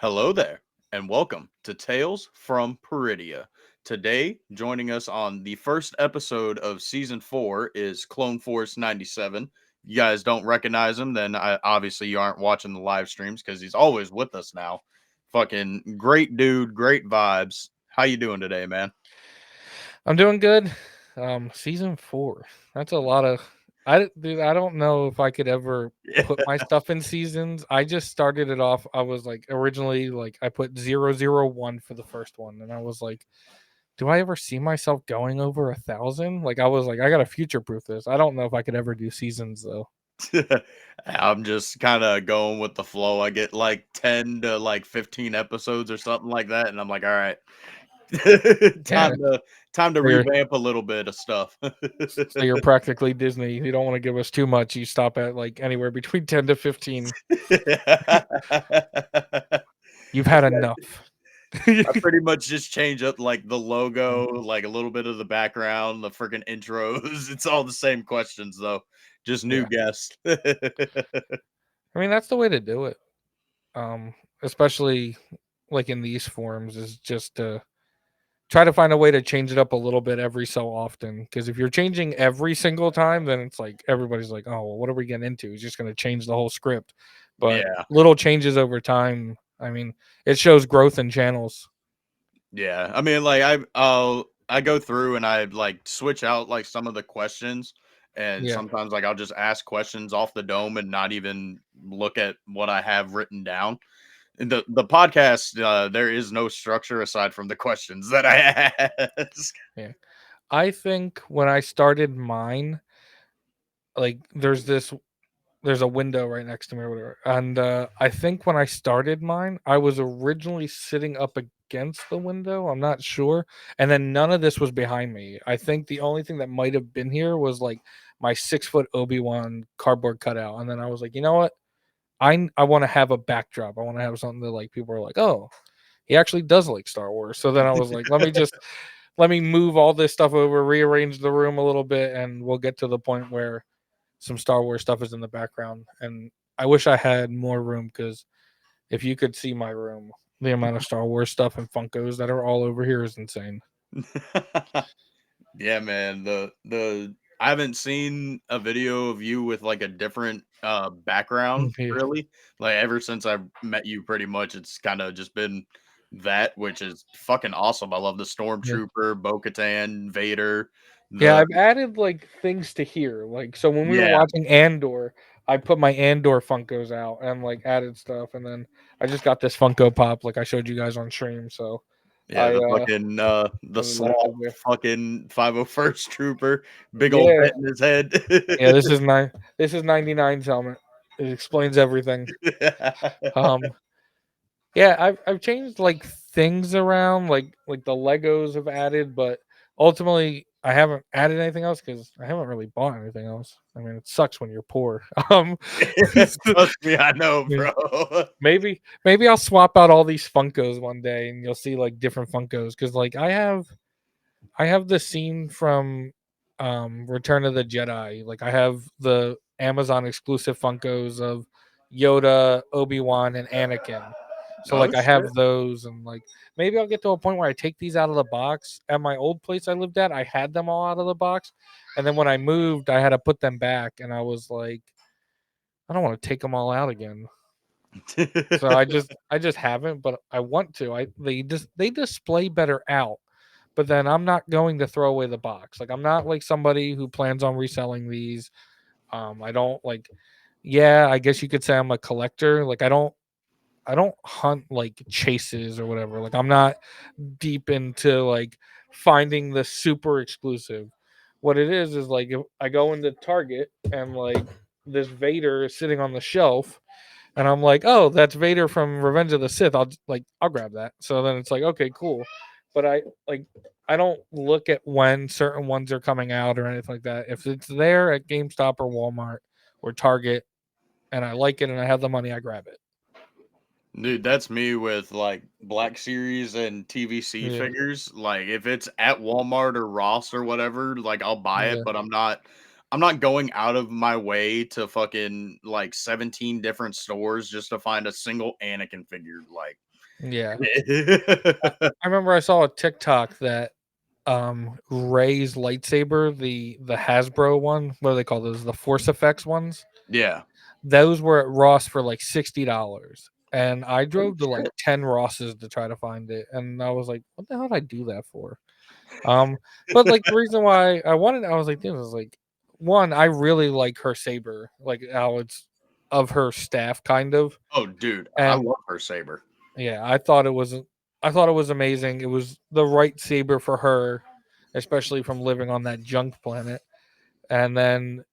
Hello there, and welcome to Tales from Peridia. Today, joining us on the first episode of season 4 is Clone Force 97. You guys don't recognize him, then obviously you aren't watching the live streams because he's always with us now. Fucking great dude, great vibes. How you doing today, man? I'm doing good. Season 4. That's a lot of dude, I don't know if I could ever put my stuff in seasons. I just started it off. I was like originally like I put 001 for the first one and I was like, do I ever see myself going over 1,000? Like I was like I got to future proof this. I don't know if I could ever do seasons though. I'm just kind of going with the flow. I get like 10 to like 15 episodes or something like that, and I'm like, all right, Yeah. time to So you're, revamp a little bit of stuff. so you're practically Disney. You don't want to give us too much. You stop at like anywhere between 10 to 15. You've had enough. I pretty much just change up like the logo, like a little bit of the background, the freaking intros. It's all the same questions though, just new Yeah. guests. I mean, that's the way to do it. Um, Especially like in these forms, is just to try to find a way to change it up a little bit every so often. Because if you're changing every single time, then it's like everybody's like, "Oh, well, what are we getting into?" He's just going to change the whole script. But Yeah. little changes over time. I mean, it shows growth in channels. Yeah, I mean, like I go through and I like switch out like some of the questions, and Yeah, sometimes like I'll just ask questions off the dome and not even look at what I have written down. In the podcast, there is no structure aside from the questions that I ask. yeah. I think when I started mine, like there's a window right next to me or whatever. And I think when I started mine, I was originally sitting up against the window. I'm not sure. And then none of this was behind me. I think the only thing that might have been here was like my 6 foot Obi-Wan cardboard cutout. And then I was like, you know what? I want to have a backdrop. I want to have something that like people are like, oh, he actually does like Star Wars. So then I was like, let me move all this stuff over, rearrange the room a little bit, and we'll get to the point where some Star Wars stuff is in the background. And I wish I had more room because if you could see my room, the amount of Star Wars stuff and Funkos that are all over here is insane. Yeah, man. The I haven't seen a video of you with like a different background Yeah, really. Like ever since I met you pretty much it's kind of just been that, which is fucking awesome. I love the yeah. Stormtrooper, Bo-Katan, Vader, Yeah, the I've added like things to here. Like so when we were yeah. watching Andor, I put my Andor Funkos out and like added stuff and then I just got this Funko Pop like I showed you guys on stream. So Yeah, I the fucking the added that to sloth there. fucking 501st trooper, big old Yeah. pet in his head. Yeah, this is 99's helmet. It explains everything. Um Yeah, I've changed like things around, like the Legos have added, but ultimately I haven't added anything else because I haven't really bought anything else. I mean, it sucks when you're poor. Trust me, I know, Yeah. bro. Maybe I'll swap out all these Funkos one day, and you'll see like different Funkos because like I have the scene from Return of the Jedi. Like I have the Amazon exclusive Funkos of Yoda, Obi-Wan, and Anakin. So Oh like I shit. have those and like maybe I'll get to a point where I take these out of the box. At my old place I lived at, I had them all out of the box. And then when I moved, I had to put them back and I was like, I don't want to take them all out again. So I just haven't, but I want to. They display better out, but then I'm not going to throw away the box. Like I'm not like somebody who plans on reselling these. I don't like. Yeah, I guess you could say I'm a collector. Like I don't hunt like chases or whatever. Like I'm not deep into like finding the super exclusive. What it is like if I go into Target and like this Vader is sitting on the shelf and I'm like, "Oh, that's Vader from Revenge of the Sith." I'll grab that. So then it's like, "Okay, cool." But like I don't look at when certain ones are coming out or anything like that. If it's there at GameStop or Walmart or Target and I like it and I have the money, I grab it. Dude, that's me with like Black Series and TVC Yeah. figures. Like if it's at Walmart or Ross or whatever, like I'll buy it, Yeah. but I'm not going out of my way to fucking like 17 different stores just to find a single Anakin figure. Like Yeah. I remember I saw a TikTok that Ray's lightsaber, the Hasbro one, what do they call those? The Force Effects ones. Yeah. Those were at Ross for like $60. And I Oh drove to like shit. 10 Rosses to try to find it. And I was like, what the hell did I do that for? Um, but like the reason why I wanted, I was like, dude, I was like, one, I really like her saber, like how it's of her staff kind of. Oh, dude, I And love her saber. yeah, I thought it was amazing. It was the right saber for her, especially from living on that junk planet. And then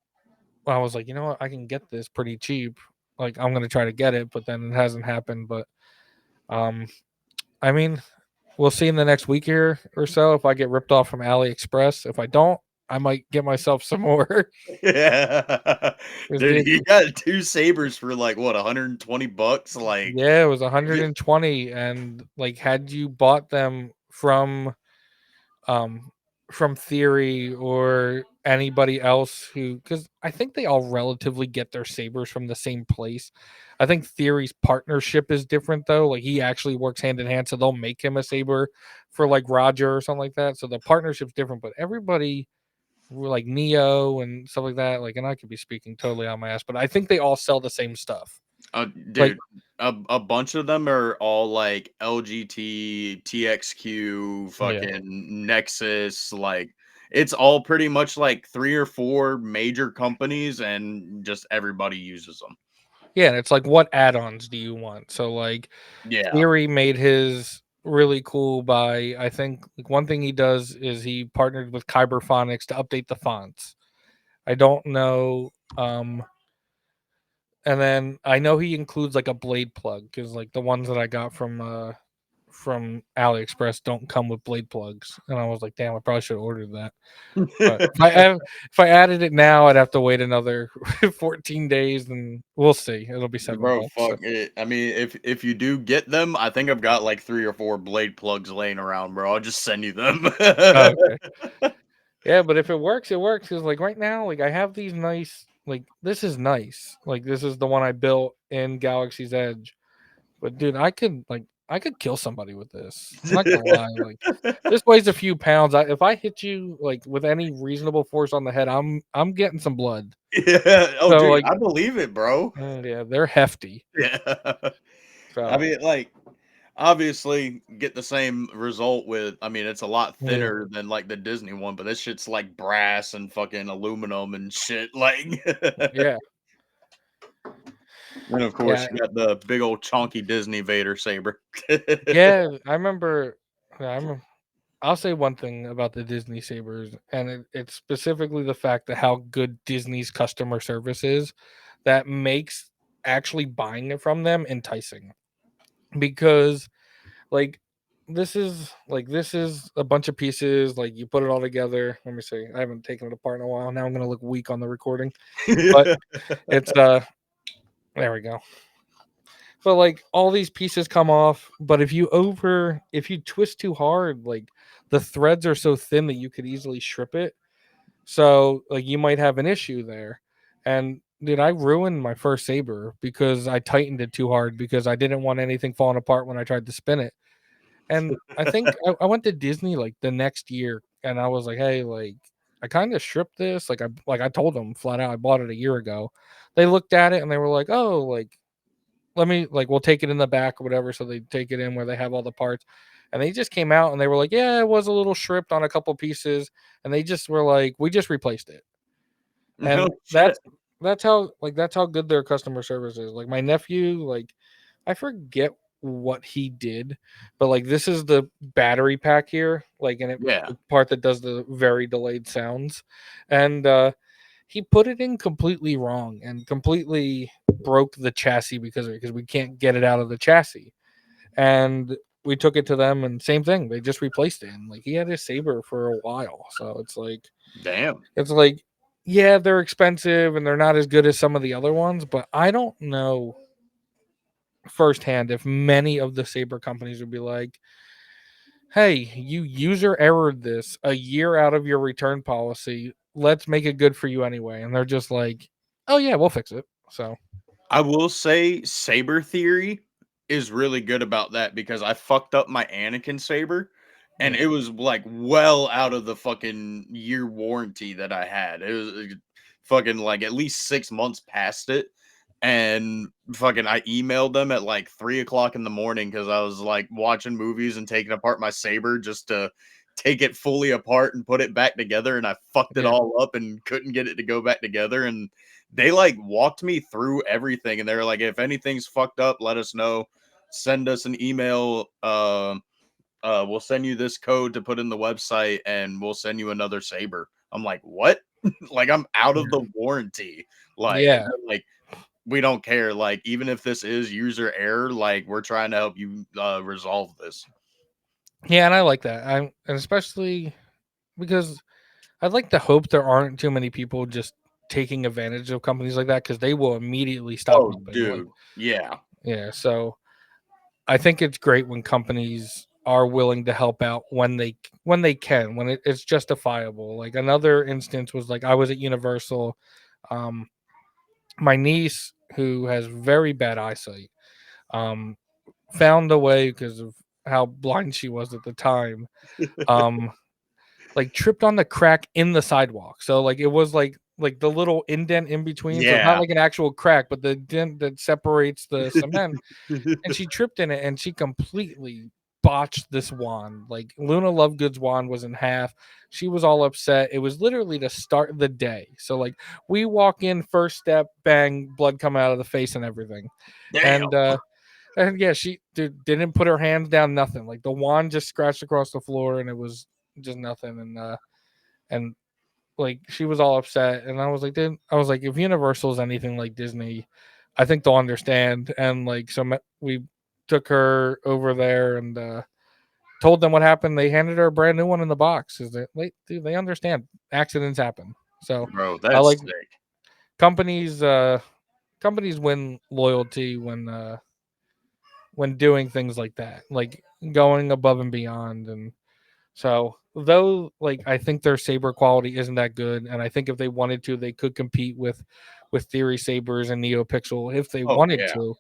I was like, you know what, I can get this pretty cheap. Like I'm gonna try to get it, but then it hasn't happened. But um, I mean, we'll see in the next week here or so if I get ripped off from AliExpress. If I don't, I might get myself some more. Yeah. 'Cause, Dude, dude, you got 2 sabers for, like, what, 120 bucks? Like, yeah, it was yeah. 120, and like had you bought them um from Theory or anybody else who, because I think they all relatively get their sabers from the same place. I think Theory's partnership is different though. Like he actually works hand in hand, so they'll make him a saber for like Roger or something like that. So the partnership's different, but everybody like Neo and stuff like that, like, and I could be speaking totally on my ass, but I think they all sell the same stuff. Like, Dude, a bunch of them are all, like, LGT, TXQ, yeah. fucking Nexus, like, it's all pretty much, like, 3 or 4 major companies, and just everybody uses them. Yeah, and it's like what add-ons do you want? So like Yeah. Theory made his really cool by, I think like one thing he does is he partnered with Kyberphonics to update the fonts. I don't know and then I know he includes like a blade plug cuz like the ones that I got from AliExpress don't come with blade plugs. And I was like, damn, I probably should have ordered that. But if I added it now, I'd have to wait another 14 days and we'll see. It'll be Bro, $7. So fuck it. I mean, if you do get them, I think I've got like 3 or 4 blade plugs laying around, bro. I'll just send you them. oh, okay. Yeah, but if it works, it works. Cause like right now, like I have these nice, like this is nice. Like this is the one I built in Galaxy's Edge. But dude, I could kill somebody with this. I'm not gonna lie. Like this weighs a few pounds. If I hit you like with any reasonable force on the head, I'm getting some blood. Yeah. Oh, So dude, like, I believe it, bro. yeah, they're hefty. Yeah. I So mean, like, obviously, get the same result with I mean, it's a lot yeah, thinner than, like, the Disney one, but this shit's like brass and fucking aluminum and shit, like yeah, and, of course, yeah, you got the big old chonky Disney Vader saber. yeah. I remember. Yeah, I remember. I'll say one thing about the Disney Sabers, and it's specifically the fact that how good Disney's customer service is that makes actually buying it from them enticing. Because like this is a bunch of pieces, like you put it all together. Let me see. I haven't taken it apart in a while. Now I'm gonna look weak on the recording. But it's there we go. But like all these pieces come off, but if you twist too hard, like the threads are so thin that you could easily strip it. So like you might have an issue there. And dude, I ruined my first saber because I tightened it too hard because I didn't want anything falling apart when I tried to spin it. And I think I went to Disney like the next year and I was like, hey, like I kind of stripped this. Like I told them flat out I bought it a year ago. They looked at it and they were like, oh, like let me like we'll take it in the back or whatever. So they take it in where they have all the parts. And they just came out and they were like, yeah, it was a little stripped on a couple pieces. And they just were like, we just replaced it. No And shit. that's how good their customer service is. Like my nephew, like I forget what he did, but like this is the battery pack here, like in it Yeah. the part that does the very delayed sounds. And he put it in completely wrong and completely broke the chassis because of it because we can't get it out of the chassis. And we took it to them and same thing. They just replaced it. And like he had his saber for a while. So Damn. it's like yeah, they're expensive and they're not as good as some of the other ones, but I don't know firsthand if many of the saber companies would be like, "Hey, you user errored this a year out of your return policy. Let's make it good for you anyway." And they're just like, "Oh yeah, we'll fix it." So I will say Saber Theory. is really good about that because I fucked up my Anakin saber and Yeah. it was like well out of the fucking year warranty that I had. It was fucking like at least 6 months past it. And fucking I emailed them at like 3 o'clock in the morning because I was like watching movies and taking apart my saber just to take it fully apart and put it back together. And I fucked it Yeah. all up and couldn't get it to go back together. And they like walked me through everything. And they were like, if anything's fucked up, let us know. Send us an email. We'll send you this code to put in the website and we'll send you another saber. I'm like, what? Like I'm out of Yeah. the warranty. Like, and Yeah. they're like, we don't care. Like, even if this is user error, like we're trying to help you resolve this. Yeah, and I like that. And especially because I'd like to hope there aren't too many people just taking advantage of companies like that because they will immediately stop Oh, helping. Like, dude. Yeah. yeah, so I think it's great when companies are willing to help out when they can, when it's justifiable. Like another instance was like I was at Universal. Um, my niece, who has very bad eyesight, um, found a way because of how blind she was at the time. Um, like tripped on the crack in the sidewalk. So like it was like the little indent in between. So it's not Yeah. like an actual crack, but the dent that separates the cement. And she tripped in it and she completely botched this wand. Like Luna Lovegood's wand was in half. She was all upset. It was literally to start the day. So like we walk in, first step, bang, blood coming out of the face and everything. Damn. And yeah, she didn't put her hands down, nothing. Like the wand just scratched across the floor and it was just nothing. And like she was all upset and I was like, dude, I was like, if Universal is anything like Disney, I think they'll understand. And like so we took her over there and told them what happened. They handed her a brand new one in the box. Is that like, dude, they understand accidents happen. So Bro, I that's like sick. companies companies win loyalty when doing things like that, like going above and beyond. And so, though, like I think their saber quality isn't that good, and I think if they wanted to, they could compete with Theory Sabers and NeoPixel if they Oh, wanted yeah. to.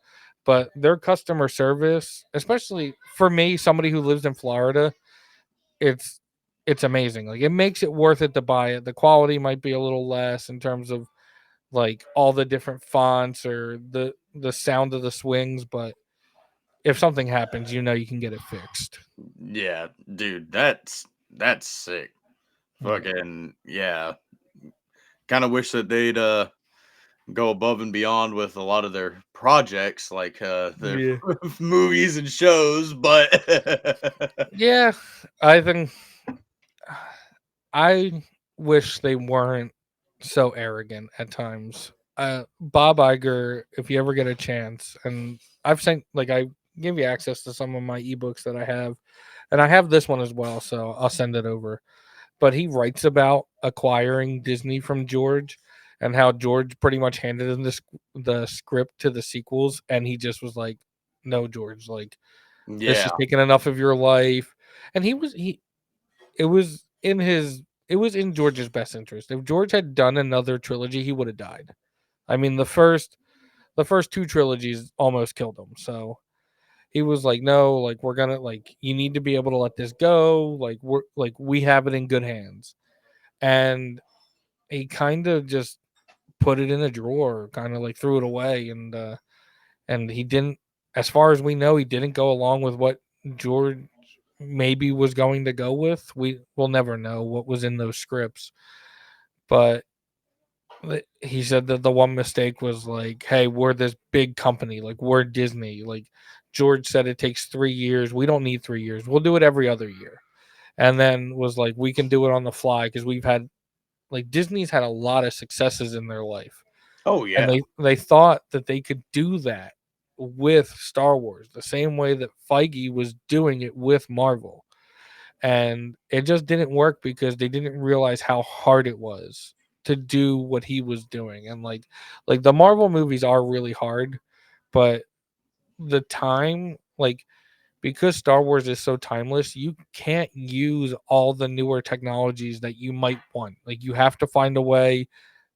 But their customer service, especially for me, somebody who lives in Florida, it's it's amazing. Like it makes it worth it to buy it. The quality might be a little less in terms of like all the different fonts or the sound of the swings, but if something happens, you know you can get it fixed. Yeah, dude, that's sick. Yeah. Fucking yeah. Kind of wish that they'd go above and beyond with a lot of their projects like their Yeah. movies and shows, but Yeah, I think I wish they weren't so arrogant at times. Bob Iger, if you ever get a chance, and I've sent like I give you access to some of my ebooks that I have, and I have this one as well, so I'll send it over. But he writes about acquiring Disney from George and how George pretty much handed him the script to the sequels, and he just was like, "No, George, like this yeah. is taking enough of your life." And he it was in George's best interest. If George had done another trilogy, he would have died. I mean, the first two trilogies almost killed him. So he was like, "No, like we're gonna like you need to be able to let this go. Like we have it in good hands." And he kind of just put it in a drawer, kind of like threw it away, and he didn't. As far as we know, he didn't go along with what George maybe was going to go with. Will never know what was in those scripts, but he said that the one mistake was like, "Hey, we're this big company, like we're Disney." Like George said, it takes 3 years. We don't need 3 years. We'll do it every other year. And then was like, we can do it on the fly because we've had like Disney's had a lot of successes in their life, Oh and yeah. they thought that they could do that with Star Wars the same way that Feige was doing it with Marvel, and it just didn't work because they didn't realize how hard it was to do what he was doing. And like the Marvel movies are really hard, but the time like because Star Wars is so timeless, you can't use all the newer technologies that you might want. Like you have to find a way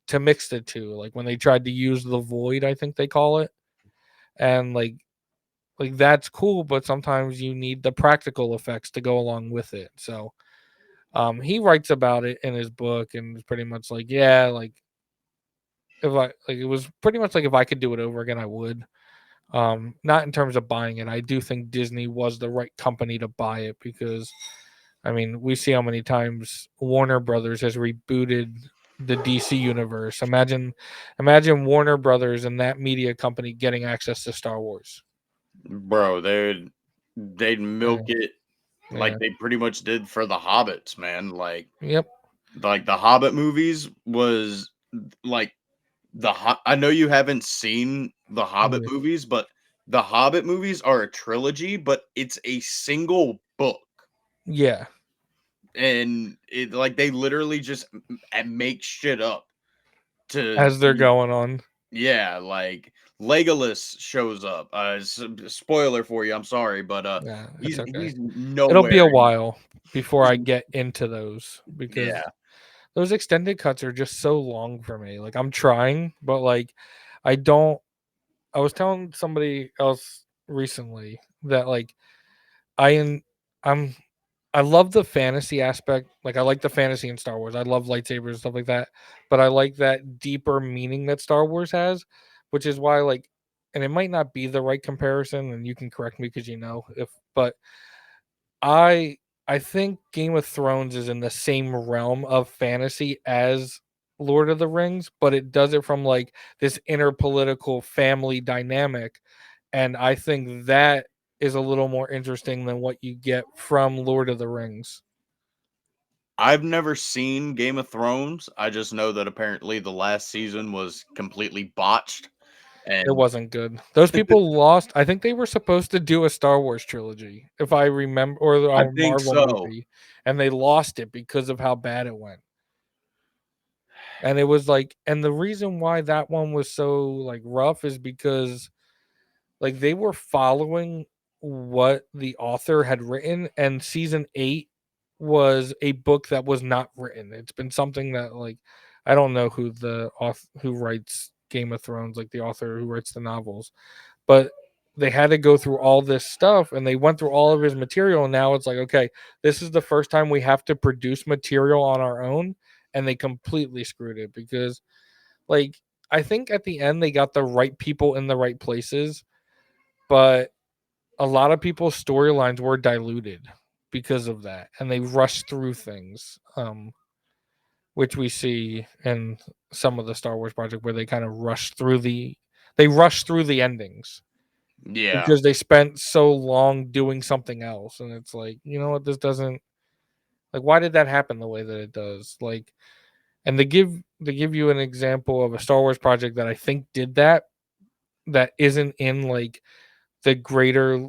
to mix the two. Like when they tried to use the void, I think they call it, and like that's cool, but sometimes you need the practical effects to go along with it. So he writes about it in his book, and it's pretty much like, yeah, like if I like it was pretty much like if I could do it over again, I would. Not in terms of buying it. I do think Disney was the right company to buy it because I mean, we see how many times Warner Brothers has rebooted the DC universe. Imagine Warner Brothers and that media company getting access to Star Wars. Bro, they'd milk Yeah. it like Yeah. they pretty much did for the Hobbits, man. Yep. Like the Hobbit movies was like I know you haven't seen the Hobbit Yeah. movies, but the Hobbit movies are a trilogy, but it's a single book. Yeah. And it like they literally just make shit up to As they're going on. yeah, like Legolas shows up. Spoiler for you, I'm sorry, but Yeah, it's okay. he's It'll nowhere. be a while before I get into those because Yeah. those extended cuts are just so long for me. Like I'm trying, but like I don't I was telling somebody else recently that like I am I'm I love the fantasy aspect. Like I like the fantasy in Star Wars. I love lightsabers and stuff like that. But I like that deeper meaning that Star Wars has, which is why like and it might not be the right comparison and you can correct me because you know if but I I think Game of Thrones is in the same realm of fantasy as Lord of the Rings, but it does it from like this inner political family dynamic, and I think that is a little more interesting than what you get from Lord of the Rings. I've never seen Game of Thrones. I just know that apparently the last season was completely botched. It And wasn't good. Those people lost. I think they were supposed to do a Star Wars trilogy, if I remember, or I a think Marvel so. movie, and they lost it because of how bad it went. And it was like and the reason why that one was so like rough is because like they were following what the author had written and season 8 was a book that was not written. It's been something that like I don't know who the author who writes Game of Thrones, like the author who writes the novels, but they had to go through all this stuff and they went through all of his material and now it's like okay, this is the first time we have to produce material on our own, and they completely screwed it because like I think at the end they got the right people in the right places, but a lot of people's storylines were diluted because of that and they rushed through things, which we see in some of the Star Wars project where they kind of rush through the endings Yeah. because they spent so long doing something else, and it's like, you know what, this doesn't like why did that happen the way that it does, like, and to give you an example of a Star Wars project that I think did that that isn't in like the greater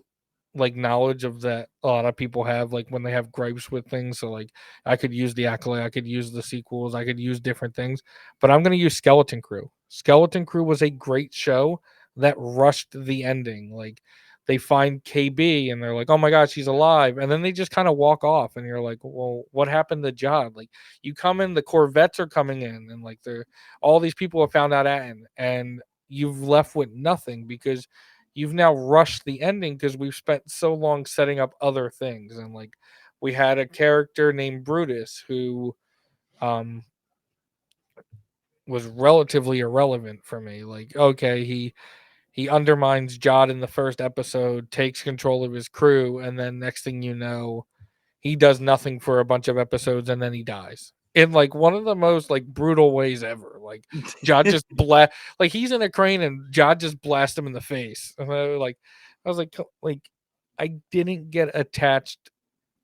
like knowledge of that a lot of people have like when they have gripes with things. So like I could use the Acolyte, I could use the sequels, I could use different things, but I'm going to use Skeleton Crew. Skeleton Crew was a great show that rushed the ending. Like they find KB and they're like, oh my god, she's alive, and then they just kind of walk off and you're like, well, what happened to Jod? Like you come in, the Corvettes are coming in and like they're all these people have found out at, and you've left with nothing because you've now rushed the ending because we've spent so long setting up other things, and like we had a character named Brutus who um was relatively irrelevant for me. Like okay, he undermines Jod in the first episode, takes control of his crew, and then next thing you know he does nothing for a bunch of episodes and then he dies in like one of the most like brutal ways ever. Like Jod just blast, like he's in a crane and Jod just blasts him in the face. And I was like I didn't get attached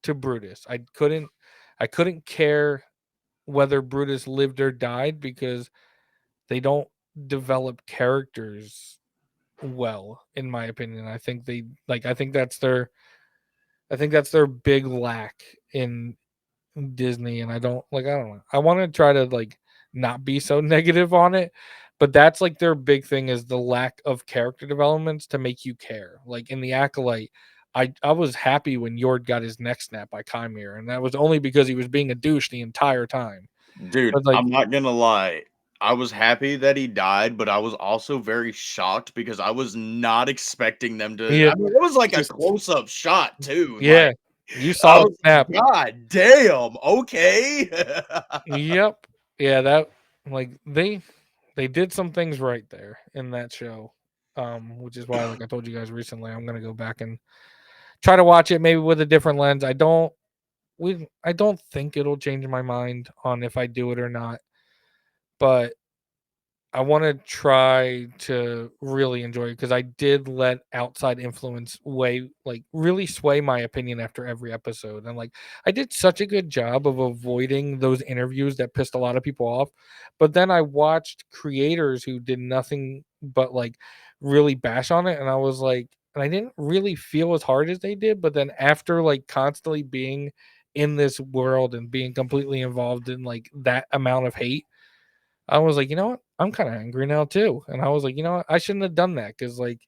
to Brutus. I couldn't care whether Brutus lived or died because they don't develop characters well, in my opinion. I think they like I think that's their big lack in Disney, and I don't know. I want to try to like not be so negative on it, but that's like their big thing is the lack of character developments to make you care. Like in the Acolyte, I was happy when Yord got his neck snapped by Chimera, and that was only because he was being a douche the entire time. Dude, But like I'm not gonna lie. I was happy that he died, but I was also very shocked because I was not expecting them to. Yeah, I mean, it was like a just close up shot too. Like, yeah. You saw I the was snap. like, God damn, okay. Yep. Yeah, that like they did some things right there in that show. Which is why, like I told you guys recently, I'm gonna go back and try to watch it maybe with a different lens. I don't think it'll change my mind on if I do it or not, but I want to try to really enjoy it because I did let outside influence really sway my opinion after every episode. And like, I did such a good job of avoiding those interviews that pissed a lot of people off. But then I watched creators who did nothing but like really bash on it. And I was like, and I didn't really feel as hard as they did. But then after like constantly being in this world and being completely involved in like that amount of hate, I was like, you know what? I'm kind of angry now too. And I was like, you know what? I shouldn't have done that because like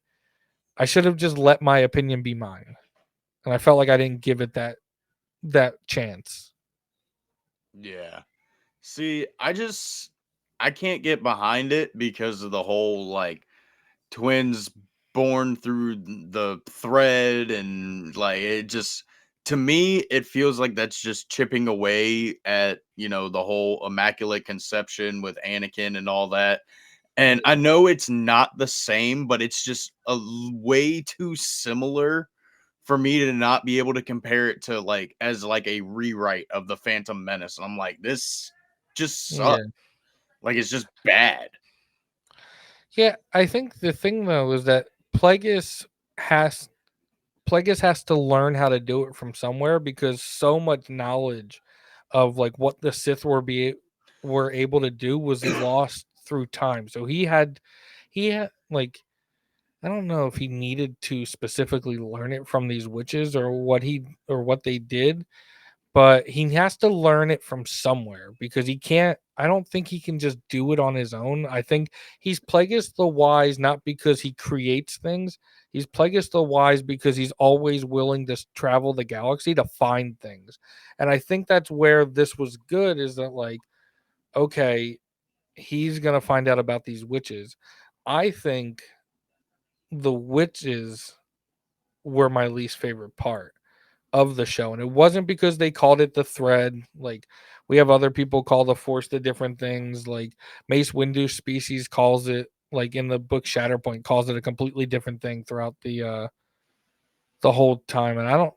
I should have just let my opinion be mine. And I felt like I didn't give it that chance. Yeah. See, I can't get behind it because of the whole like twins born through the thread and like it just to me it feels like that's just chipping away at, the whole immaculate conception with Anakin and all that. And I know it's not the same, but it's just way too similar for me to not be able to compare it to like as like a rewrite of the Phantom Menace. And I'm like, this just sucks. Yeah. Like it's just bad. Yeah. I think the thing though is that has Plagueis has to learn how to do it from somewhere because so much knowledge of like what the Sith were able to do was lost through time. So he had like I don't know if he needed to specifically learn it from these witches or what they did, but he has to learn it from somewhere because he can't. I don't think he can just do it on his own. I think he's Plagueis the Wise not because he creates things. He's Plagueis the Wise because he's always willing to travel the galaxy to find things. And I think that's where this was good is that like okay, he's going to find out about these witches. I think the witches were my least favorite part of the show. And it wasn't because they called it the thread. Like we have other people call the force the different things. Like Mace Windu's species calls it like in the book Shatterpoint calls it a completely different thing throughout the whole time. And I don't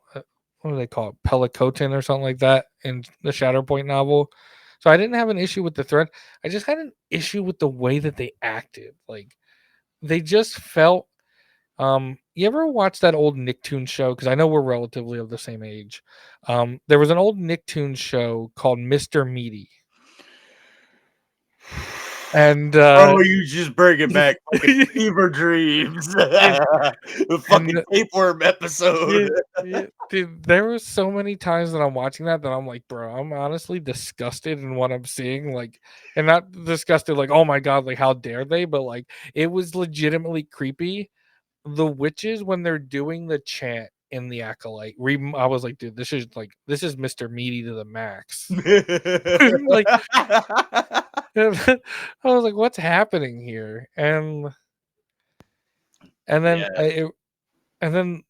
what do they call it? Pelicotin or something like that in the Shatterpoint novel. So I didn't have an issue with the thread. I just had an issue with the way that they acted. Like they just felt you ever watch that old Nicktoons show? Because I know we're relatively of the same age. There was an old Nicktoons show called Mr. Meaty, and Bro, you just bring it back fucking yeah, fever dreams. The fucking and tapeworm episode. yeah, yeah, dude, there were so many times that I'm watching that I'm like, bro, I'm honestly disgusted in what I'm seeing. Like, and not disgusted, like, oh my god, like how dare they? But like, it was legitimately creepy the witches when they're doing the chant in the acolyte I was like dude this is Mr. Meaty to the max. Like I was like what's happening here and then Yeah, and then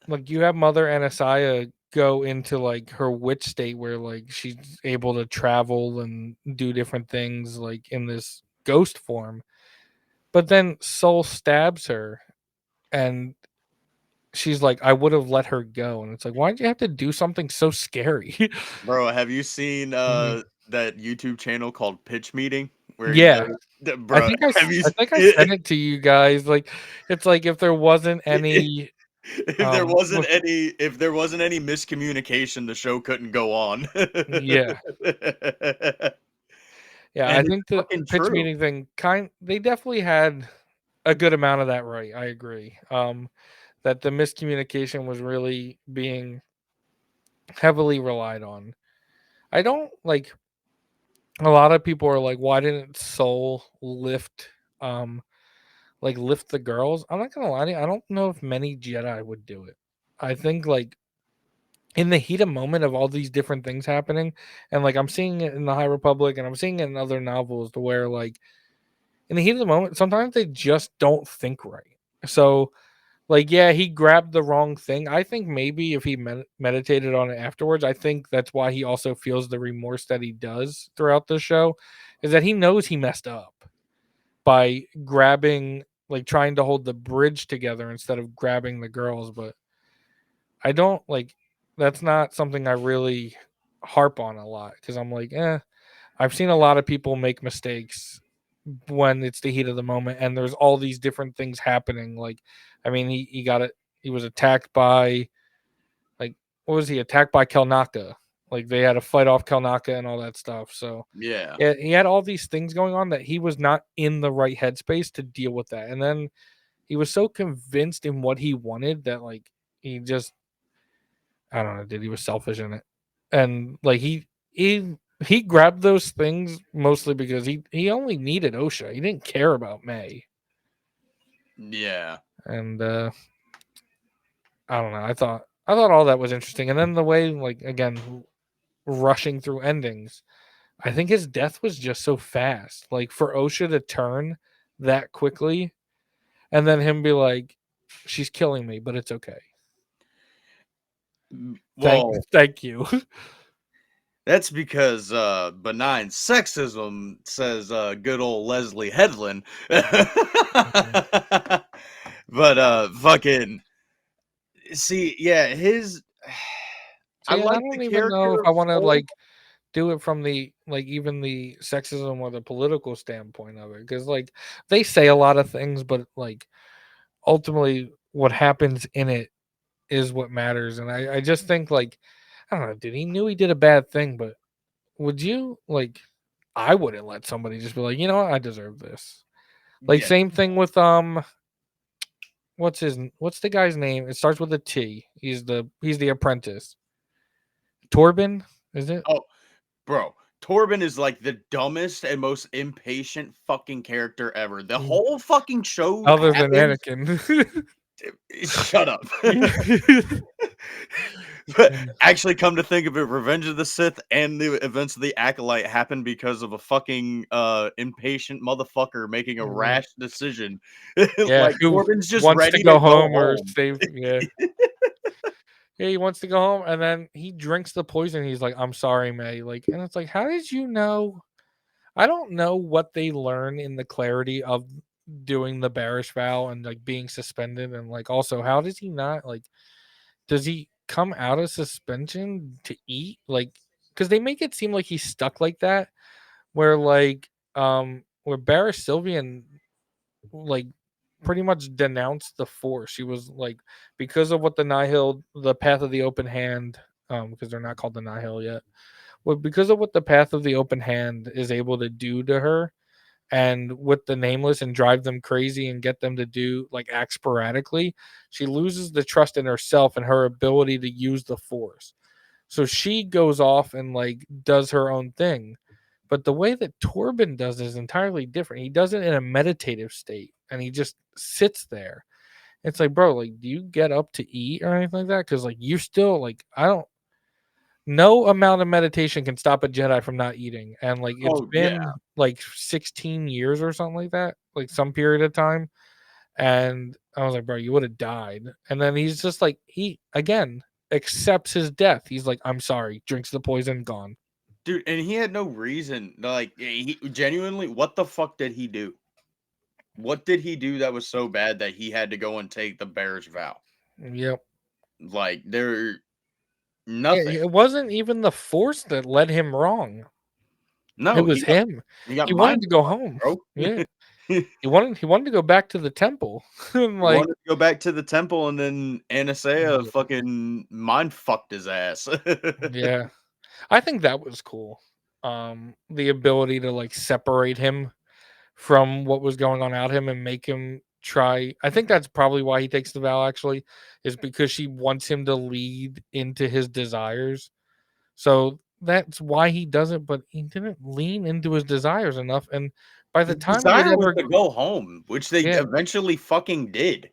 like you have Mother Anasiah go into like her witch state where like she's able to travel and do different things like in this ghost form, but then Soul stabs her and she's like, I would have let her go. And it's like, why'd you have to do something so scary? bro. Have you seen Mhm. that YouTube channel called Pitch Meeting where he Yeah. does? Bro, have you? I think I sent it to you guys. Like, it's like if there wasn't any, what, If there wasn't any miscommunication, the show couldn't go on. yeah, yeah. I And it's think the fucking pitch true. meeting thing they definitely had a good amount of that right. I agree. That the miscommunication was really being heavily relied on. I don't like a lot of people are like, why didn't Soul um lift the girls? I'm not gonna lie to you, I don't know if many Jedi would do it. I think like in the heat of moment of all these different things happening, and like I'm seeing it in the High Republic and I'm seeing it in other novels to where like in the heat of the moment, sometimes they just don't think right. So, like, yeah, he grabbed the wrong thing. I think maybe if he meditated on it afterwards, I think that's why he also feels the remorse that he does throughout the show, is that he knows he messed up by grabbing, like, trying to hold the bridge together instead of grabbing the girls. But I don't like that's not something I really harp on a lot because I'm like, I've seen a lot of people make mistakes when it's the heat of the moment and there's all these different things happening. Like, I mean, he got it. He was attacked by, like, what was he attacked by Kelnaka? Like, they had to fight off Kelnaka and all that stuff. So Yeah. yeah, he had all these things going on that he was not in the right headspace to deal with that. And then he was so convinced in what he wanted that, like, he just, I don't know, dude, he was selfish in it. And like he grabbed those things mostly because he only needed Osha. He didn't care about May. Yeah. And I don't know. I thought all that was interesting. And then the way, like, again, rushing through endings. I think his death was just so fast. Like, for Osha to turn that quickly and then him be like, she's killing me, but it's okay. Thank Well, thank you. that's because benign sexism says good old Leslie Headland. But fucking see, yeah, his I See, and I like the don't even know if character I of want to, Soul. like, do it from the, like, even the sexism or the political standpoint of it, because, like, they say a lot of things, but, like, ultimately what happens in it is what matters. And I just think, like, I don't know, dude, he knew he did a bad thing, but would you, like, I wouldn't let somebody just be like, you know what, I deserve this. Like, Yeah. same thing with what's the guy's name? It starts with a T. He's the apprentice. Torben, is it? Oh, bro. Torben is like the dumbest and most impatient fucking character ever. The Mm. whole fucking show Other than happens. Anakin. Shut up. Yeah. But actually, come to think of it, Revenge of the Sith and the events of the Acolyte happened because of a fucking impatient motherfucker making a Yeah. rash decision. Yeah, Like who Corbin's just wants to ready to go go home or home. save, yeah. Yeah, he wants to go home and then he drinks the poison. He's like, "I'm sorry, May." Like, and it's like, how did you know? I don't know what they learn in the clarity of doing the bearish vow and, like, being suspended, and, like, also how does he not, like, does he come out of suspension to eat? Like, because they make it seem like he's stuck like that, where, like, where Barrish Sylvian, like, pretty much denounced the Force. She was like, because of what the Nihil, the Path of the Open Hand, because they're not called the Nihil yet. Well, because of what the Path of the Open Hand is able to do to her, and with the Nameless and drive them crazy and get them to do, like, act sporadically, she loses the trust in herself and her ability to use the Force. So she goes off and, like, does her own thing. But the way that Torben does it is entirely different. He does it in a meditative state and he just sits there. It's like, bro, like, do you get up to eat or anything like that? Because, like, you're still, like, I don't, no amount of meditation can stop a Jedi from not eating. And, like, it's Oh yeah, been like 16 years or something like that, like some period of time. And I was like, bro, you would have died. And then he's just like, he again accepts his death. He's like, I'm sorry, drinks the poison, gone. dude, and he had no reason. Like, he genuinely, what the fuck did he do? What did he do that was so bad that he had to go and take the bear's vow? Yep. Like, there Yeah, nothing. it wasn't even the Force that led him wrong. It No, was him. he got He wanted mind to go fucked, home. bro. Yeah. He wanted to go back to the temple. And, He like, wanted to go back to the temple, and then Anastasia yeah. fucking mind fucked his ass. Yeah. I think that was cool. The ability to, like, separate him from what was going on out him and make him try. I think that's probably why he takes the vow, actually, is because she wants him to lead into his desires. So that's why he does it, but he didn't lean into his desires enough. And by the His time he had desire was ever, to go home, which they yeah, eventually fucking did.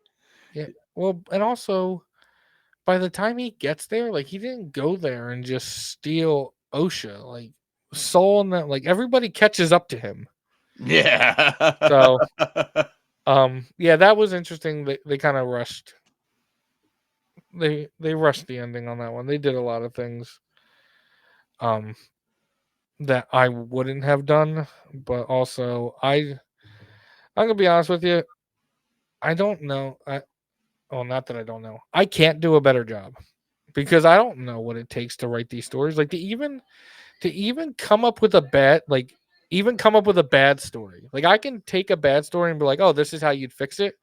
yeah. Well, and also by the time he gets there, like, he didn't go there and just steal Osha. Like, Soul and that, like, everybody catches up to him. So, Yeah. yeah, that was interesting. They kind of rushed. They rushed the ending on that one. They did a lot of things um that I wouldn't have done, but also I'm gonna be honest with you. I don't know. Well, not that I don't know. I can't do a better job because I don't know what it takes to write these stories. Like to even come up with a bad even come up with a bad story. Like I can take a bad story and be like, oh, this is how you'd fix it.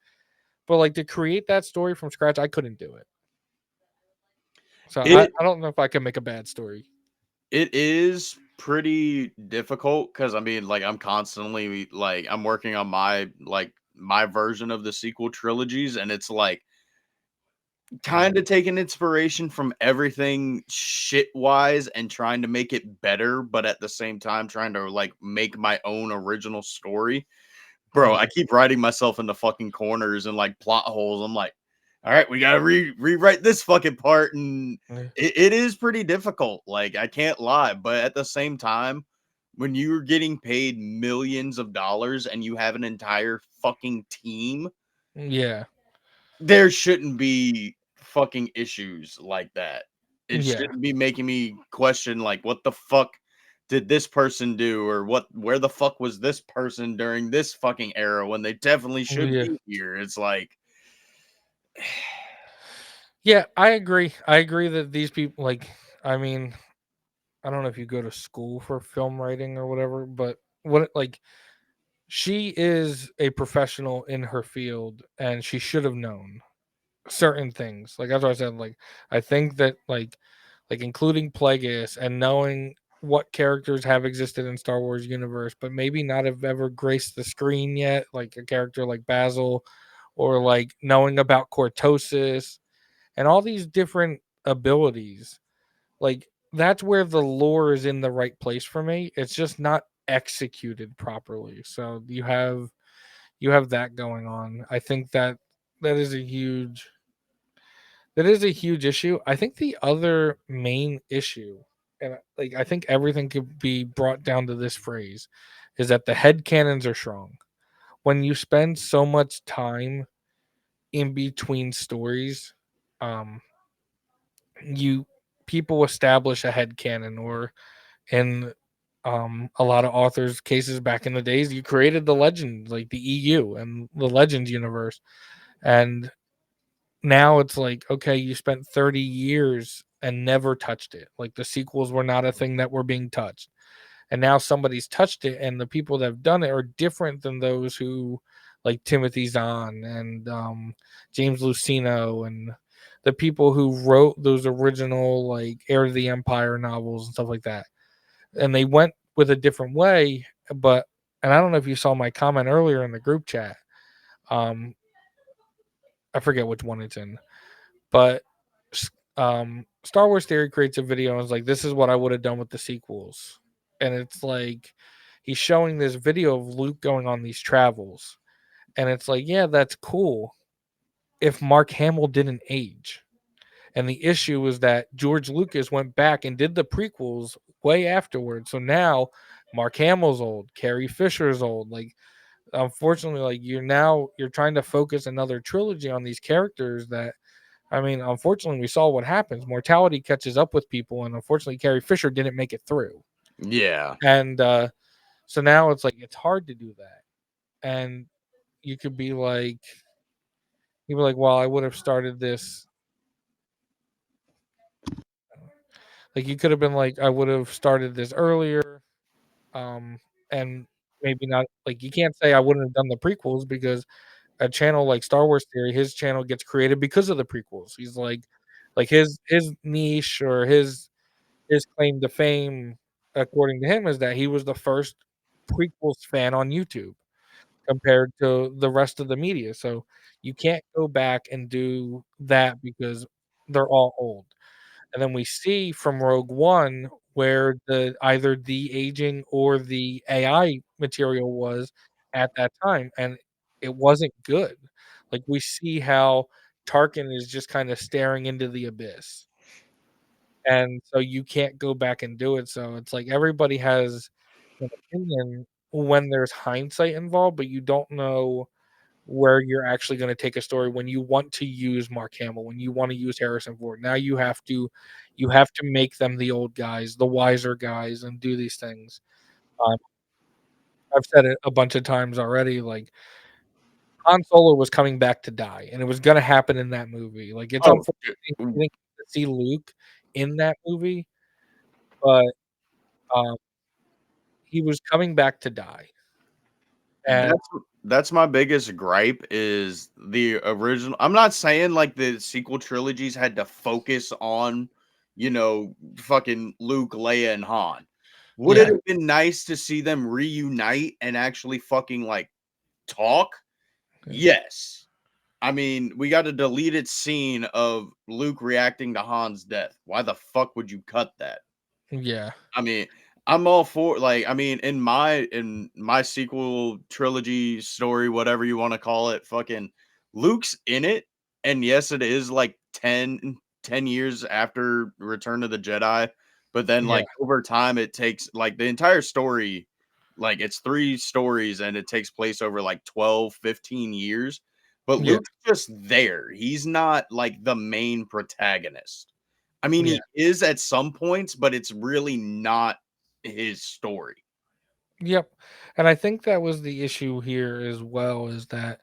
But like to create that story from scratch, I couldn't do it. So I, It I don't know if I can make a bad story. it is pretty difficult because I mean, like, I'm constantly like I'm working on my version of the sequel trilogies, and it's like kind of taking inspiration from everything shit wise and trying to make it better, but at the same time trying to like make my own original story. Bro, I keep writing myself into fucking corners and like plot holes. I'm like, all right, we gotta rewrite this fucking part, and Yeah. it is pretty difficult. Like, I can't lie, but at the same time, when you're getting paid millions of dollars and you have an entire fucking team, Yeah. there shouldn't be fucking issues like that. It Yeah. shouldn't be making me question like what the fuck did this person do or what where the fuck was this person during this fucking era when they definitely should Yeah. be here. It's like Yeah, I agree. I agree that these people I mean, I don't know if you go to school for film writing or whatever, but she is a professional in her field and she should have known certain things. Like that's what I said. Like I think that including Plagueis and knowing what characters have existed in Star Wars universe, but maybe not have ever graced the screen yet, like a character like Basil, or like knowing about Cortosis and all these different abilities. Like that's where the lore is in the right place for me. It's just not executed properly. So you have that going on. I think that is a huge issue. I think the other main issue, and I think everything could be brought down to this phrase, is that the head canons are strong. When you spend so much time in between stories, um, you people establish a head canon, or in a lot of authors' cases back in the days, you created the legend, like the EU and the Legends universe, and now it's like, okay, you spent 30 years and never touched it. Like the sequels were not a thing that were being touched. And now somebody's touched it, and the people that have done it are different than those who, like Timothy Zahn and James Luceno, and the people who wrote those original, like, Heir to the Empire novels and stuff like that. And they went with a different way, but, and I don't know if you saw my comment earlier in the group chat. Um, I forget which one it's in, but Star Wars Theory creates a video and is like, "This is what I would have done with the sequels," and it's like he's showing this video of Luke going on these travels, and it's like, yeah, that's cool if Mark Hamill didn't age. And the issue is that George Lucas went back and did the prequels way afterwards. So now Mark Hamill's old, Carrie Fisher's old. Like, unfortunately, like you're trying to focus another trilogy on these characters that, I mean, unfortunately, we saw what happens. Mortality catches up with people, and unfortunately, Carrie Fisher didn't make it through. yeah. And so now it's like it's hard to do that. And you could be like, well, I would have started this. Like you could have been like, I would have started this earlier, and maybe not. Like you can't say I wouldn't have done the prequels because a channel like Star Wars Theory, his channel gets created because of the prequels. He's like his niche or his claim to fame, according to him, is that he was the first prequels fan on YouTube compared to the rest of the media. So you can't go back and do that because they're all old. And then we see from Rogue One where the either the aging or the AI material was at that time, and it wasn't good. Like we see how Tarkin is just kind of staring into the abyss, and so you can't go back and do it. So it's like everybody has an opinion when there's hindsight involved, but you don't know where you're actually going to take a story when you want to use Mark Hamill, when you want to use Harrison Ford. Now you have to make them the old guys, the wiser guys, and do these things. Um, I've said it a bunch of times already. Like Han Solo was coming back to die, and it was going to happen in that movie. Like it's Oh, unfortunate shit. we didn't get to see Luke in that movie, but um, he was coming back to die, and That's my biggest gripe is the original. I'm not saying like the sequel trilogies had to focus on, fucking Luke, Leia, and Han. Would it yeah, have been nice to see them reunite and actually fucking like talk? yeah, Yes. I mean, we got a deleted scene of Luke reacting to Han's death. Why the fuck would you cut that? yeah, I mean, I'm all for like I mean, in my sequel trilogy story, whatever you want to call it, fucking Luke's in it. And yes, it is like 10 years after Return of the Jedi, but then yeah, like over time it takes like the entire story, like it's three stories and it takes place over like 12, 15 years. But yeah, Luke's just there. He's not like the main protagonist. I mean, yeah. he is at some points, but it's really not his story. Yep. And I think that was the issue here as well, is that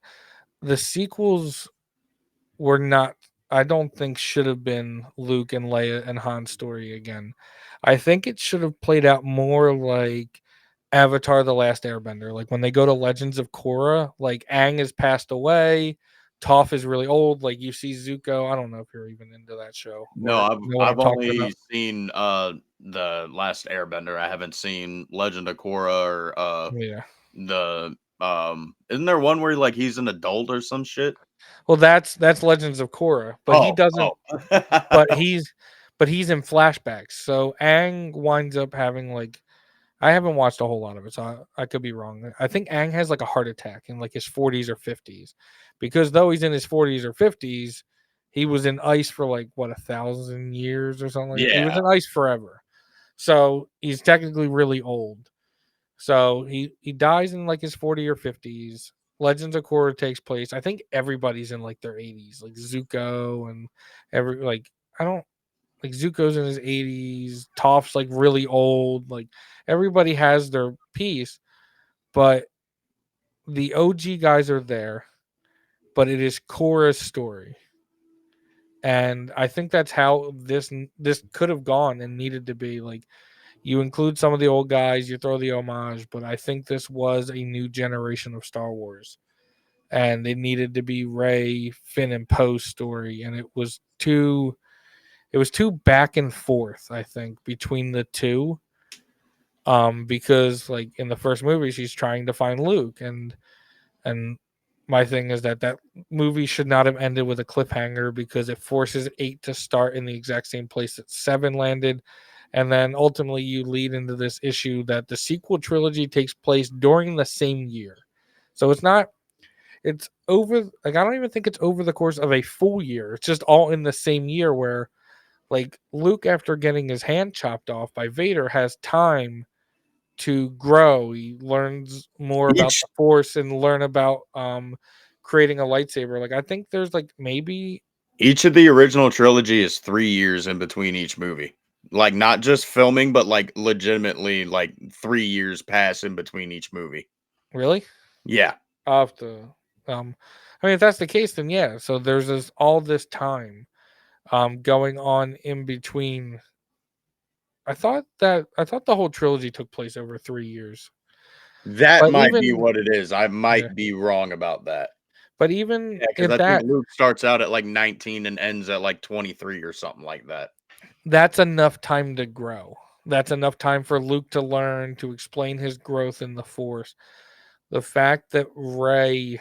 the sequels were not, I don't think, should have been Luke and Leia and Han's story again. I think it should have played out more like Avatar The Last Airbender. Like when they go to Legends of Korra, like Aang has passed away, Toph is really old, like you see Zuko. I don't know if you're even into that show No, or I've know what I'm I've talking about. only seen the Last Airbender. I haven't seen Legend of Korra or Yeah. the isn't there one where like he's an adult or some shit? Well, that's Legends of Korra, but he Oh, doesn't. oh. But he's in flashbacks. So Aang winds up having like, I haven't watched a whole lot of it, so I could be wrong. I think Aang has like a heart attack in like his 40s or 50s, because though he's in his 40s or 50s, he was in ice for like what 1,000 years or something like that. He was Yeah. in ice forever, so he's technically really old. So he dies in like his 40 or 50s. Legends of Korra takes place. I think everybody's in like their 80s, like Zuko and every like I don't like Zuko's in his 80s. Toph's like really old. Like everybody has their piece, but the OG guys are there. But it is Korra's story, and I think that's how this could have gone and needed to be. Like you include some of the old guys, you throw the homage, but I think this was a new generation of Star Wars, and it needed to be Ray, Finn, and Poe's story, and it was too back and forth, I think, between the two. Because like in the first movie, she's trying to find Luke, and my thing is that movie should not have ended with a cliffhanger, because it forces 8 to start in the exact same place that 7 landed, and then ultimately you lead into this issue that the sequel trilogy takes place during the same year. So it's over, like I don't even think it's over the course of a full year. It's just all in the same year, where like Luke, after getting his hand chopped off by Vader, has time to grow. He learns more about Each the Force and learn about creating a lightsaber. Like I think there's like maybe, each of the original trilogy is 3 years in between each movie. Like not just filming, but like legitimately like 3 years pass in between each movie. really, Yeah. I'll have to um I mean if that's the case, then yeah. So there's all this time going on in between. I thought the whole trilogy took place over 3 years. That But might be even what it is. I yeah, might be wrong about that. but even Yeah, because if I think that Luke starts out at like 19 and ends at like 23 or something like that. that's enough time to grow. That's enough time for Luke to learn, to explain his growth in the Force. The fact that Ray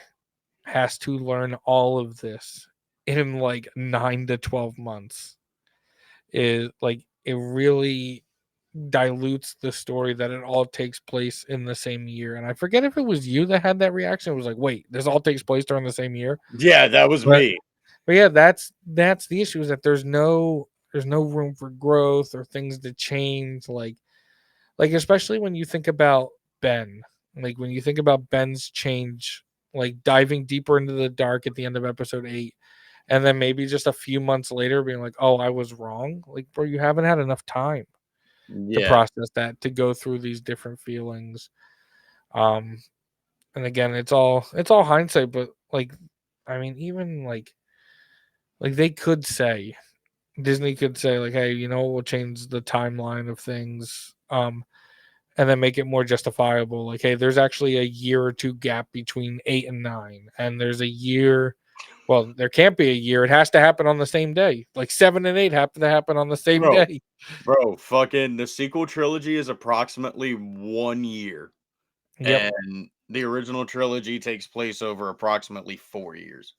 has to learn all of this in like 9 to 12 months is like, it really dilutes the story that it all takes place in the same year. And I forget if it was you that had that reaction. It was like, wait, this all takes place during the same year. Yeah, that was But me. but yeah, that's the issue, is that there's no room for growth or things to change. Like especially when you think about Ben. Like when you think about Ben's change, like diving deeper into the dark at the end of episode 8, and then maybe just a few months later being like, "Oh, I was wrong." Like, bro, you haven't had enough time to Yeah. process that, to go through these different feelings. Um, and again, it's all hindsight, but like, I mean, even like they could say Disney could say like, "Hey, we'll change the timeline of things." And then make it more justifiable. Like, hey, there's actually a year or two gap between 8 and 9, and there's a year. Well, there can't be a year. It has to happen on the same day. Like 7 and 8 have to happen on the same Bro, day. bro, fucking the sequel trilogy is approximately 1 year, Yep. and the original trilogy takes place over approximately 4 years.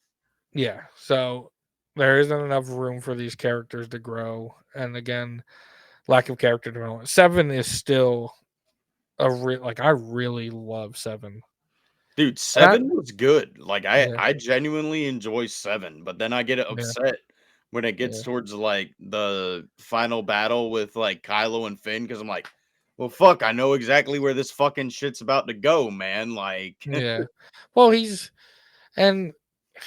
Yeah. So there isn't enough room for these characters to grow, and again, lack of character development. 7 is still like I really love 7, Dude, and 7 was good. Like, I yeah, I genuinely enjoy 7, but then I get yeah, upset when it gets yeah, towards, like, the final battle with, like, Kylo and Finn, because 'cause I'm like, "Well, fuck, I know exactly where this fucking shit's about to go, man." Like, yeah. Well, and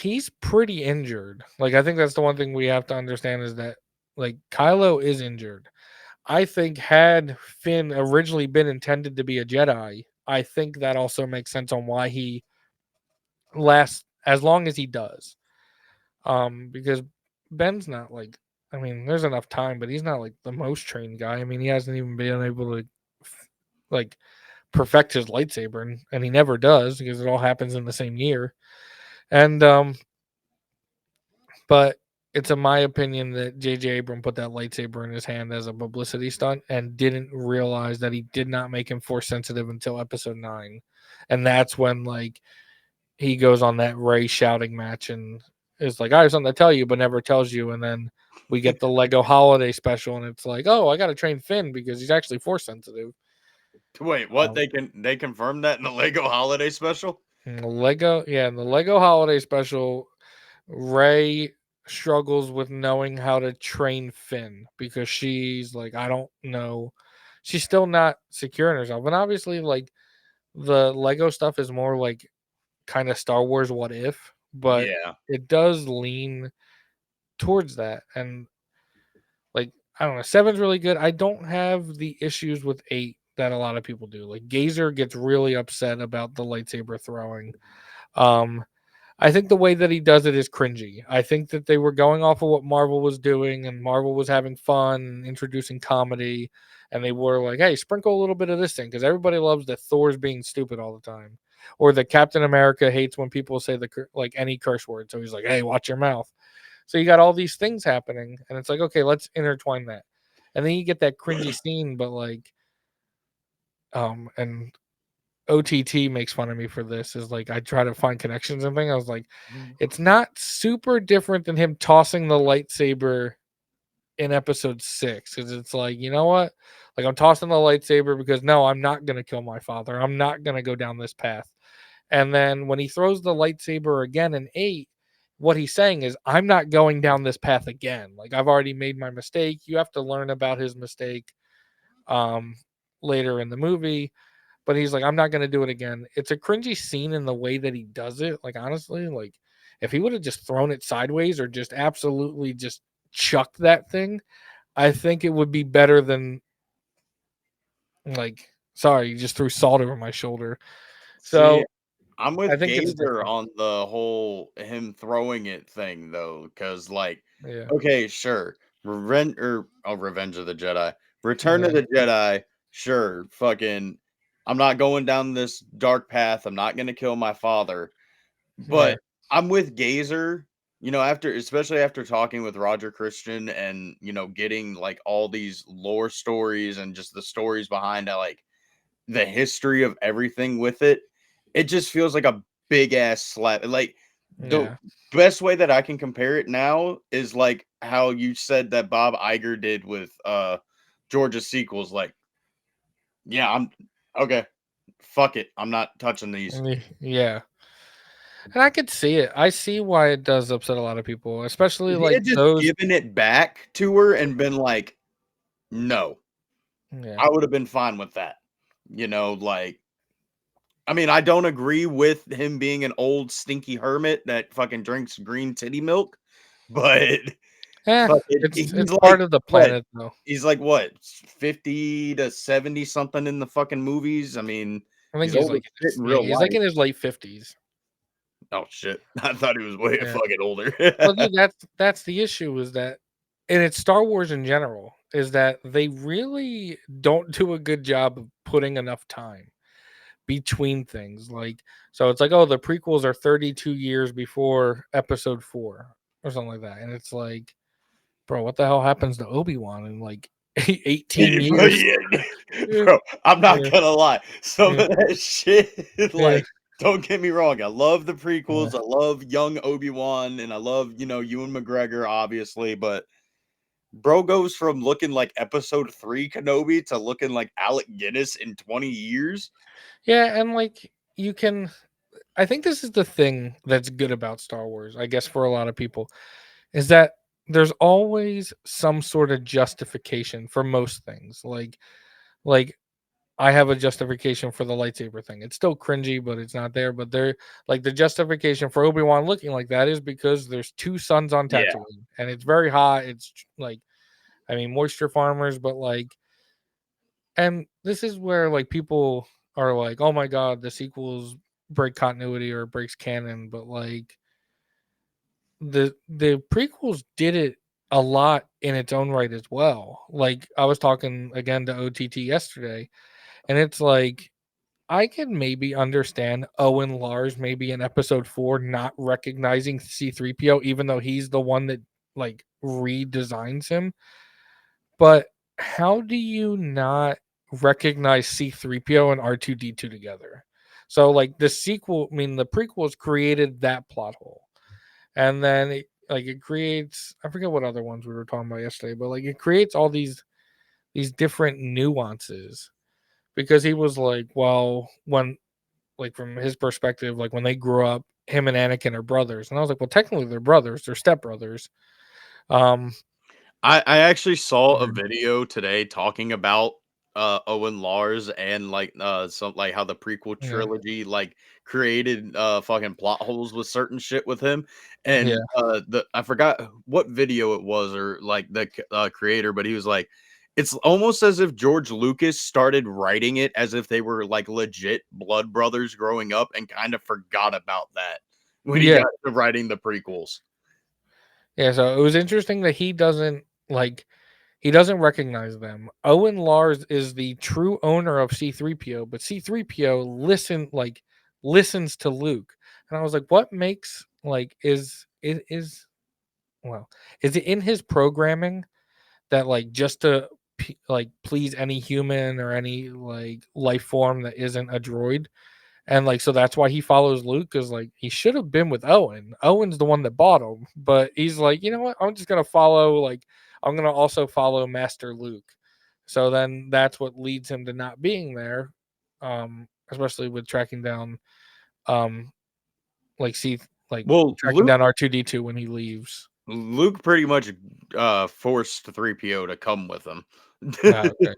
he's pretty injured. Like I think that's the one thing we have to understand is that like Kylo is injured. I think had Finn originally been intended to be a Jedi, I think that also makes sense on why he lasts as long as he does. Because Ben's not like, I mean, there's enough time, but he's not like the most trained guy. I mean, he hasn't even been able to like perfect his lightsaber, and he never does because it all happens in the same year. And But it's in my opinion that J.J. Abrams put that lightsaber in his hand as a publicity stunt and didn't realize that he did not make him force sensitive until episode 9. And that's when like he goes on that Ray shouting match and is like, I have something to tell you, but never tells you. And then we get the Lego holiday special, and it's like, oh, I got to train Finn because he's actually force sensitive. wait, what? Um, They confirmed that in the Lego holiday special? in the Lego, yeah, in the Lego holiday special, Ray struggles with knowing how to train Finn because she's like, I don't know. She's still not secure in herself. And obviously, like the Lego stuff is more like kind of Star Wars what if, but Yeah. it does lean towards that. And like, I don't know, seven's really good. I don't have the issues with 8 that a lot of people do. Like Gazer gets really upset about the lightsaber throwing. Um, I think the way that he does it is cringy. I think that they were going off of what Marvel was doing, and Marvel was having fun and introducing comedy, and they were like, "Hey, sprinkle a little bit of this thing," because everybody loves that Thor's being stupid all the time, or that Captain America hates when people say like any curse word. So he's like, "Hey, watch your mouth." So you got all these things happening, and it's like, okay, let's intertwine that, and then you get that cringy scene, but like, and OTT makes fun of me for this is like I try to find connections and things. I was like, it's not super different than him tossing the lightsaber in episode 6 because it's like, you know what? Like I'm tossing the lightsaber because no, I'm not gonna kill my father. I'm not gonna go down this path. And then when he throws the lightsaber again in 8, what he's saying is, I'm not going down this path again. Like I've already made my mistake. You have to learn about his mistake um later in the movie, but he's like, I'm not gonna do it again. It's a cringy scene in the way that he does it. Like honestly, like if he would have just thrown it sideways or just absolutely just chucked that thing, I think it would be better than like, sorry, you just threw salt over my shoulder. See, So I'm I with think it's Gazer different. on the whole him throwing it thing though, because like, Yeah, okay, sure, Revenge of the Jedi, Return of yeah, the Jedi, sure, fucking, I'm not going down this dark path. I'm not gonna kill my father, yeah, but I'm with Gazer. After especially after talking with Roger Christian and getting like all these lore stories and just the stories behind like the history of everything with it, it just feels like a big ass slap. Like the yeah, best way that I can compare it now is like how you said that Bob Iger did with Georgia's sequels. Like, yeah, I'm okay. Fuck it. I'm not touching these. yeah. And I could see it. I see why it does upset a lot of people, especially If he like had just those. given it back to her and been like, no, Yeah, I would have been fine with that. Like I mean, I don't agree with him being an old stinky hermit that fucking drinks green titty milk, but Eh, fucking it's he's part like of the what? planet though. He's like what? 50 to 70 something in the fucking movies. I mean, I think he's old as shit in real he's like life. in his late 50s. Oh shit. I thought he was way Yeah. fucking older. Well, dude, that's the issue is that, and it's Star Wars in general, is that they really don't do a good job of putting enough time between things. Like, so it's like, oh, the prequels are 32 years before Episode 4 or something like that, and it's like, bro, what the hell happens to Obi-Wan in like 18 But years? yeah, Yeah, bro, I'm not yeah, gonna lie. Some yeah, of that shit, yeah, like, don't get me wrong. I love the yeah. prequels. I love young Obi-Wan, and I love, Ewan McGregor, obviously. But bro goes from looking like Episode 3 Kenobi to looking like Alec Guinness in 20 years. Yeah, and like you can, I think this is the thing that's good about Star Wars, I guess, for a lot of people, is that there's always some sort of justification for most things. Like I have a justification for the lightsaber thing. It's still cringy, but it's not there. But there, like the justification for Obi-Wan looking like that is because there's two suns on Yeah. Tatooine, and it's very hot. It's like, I mean, moisture farmers, but like, and this is where like people are like, oh my god, the sequels break continuity or breaks canon, but like the prequels did it a lot in its own right as well. Like I was talking again to OTT yesterday, and it's like I can maybe understand Owen Lars maybe in episode 4 not recognizing C3PO even though he's the one that like redesigns him. But how do you not recognize C3PO and R2D2 together? So like the sequel, I mean the prequels created that plot hole. And then it creates, I forget what other ones we were talking about yesterday, but like it creates all these different nuances because he was like, well, when like from his perspective, like when they grew up, him and Anakin are brothers. And I was like, well, technically they're brothers, they're stepbrothers. Um I actually saw a mhm, video today talking about Owen Lars and like some like how the prequel yeah, trilogy like created fucking plot holes with certain shit with him. yeah, And the I forgot what video it was or like the creator, but he was like, it's almost as if George Lucas started writing it as if they were like legit blood brothers growing up and kind of forgot about that when he yeah, got to writing the prequels. yeah. So it was interesting that he doesn't recognize them. Owen Lars is the true owner of C3PO, but C3PO listens to Luke. And I was like, what makes like it is well, is it in his programming that like just to like please any human or any like life form that isn't a droid? And like so that's why he follows Luke because like he should have been with Owen. Owen's the one that bought him, but he's like, you know what? I'm just gonna follow like I'm gonna also follow Master Luke. So then that's what leads him to not being there. Especially with tracking down um like see like Well, tracking down R2D2 when he leaves. Luke pretty much forced 3PO to come with him. Okay.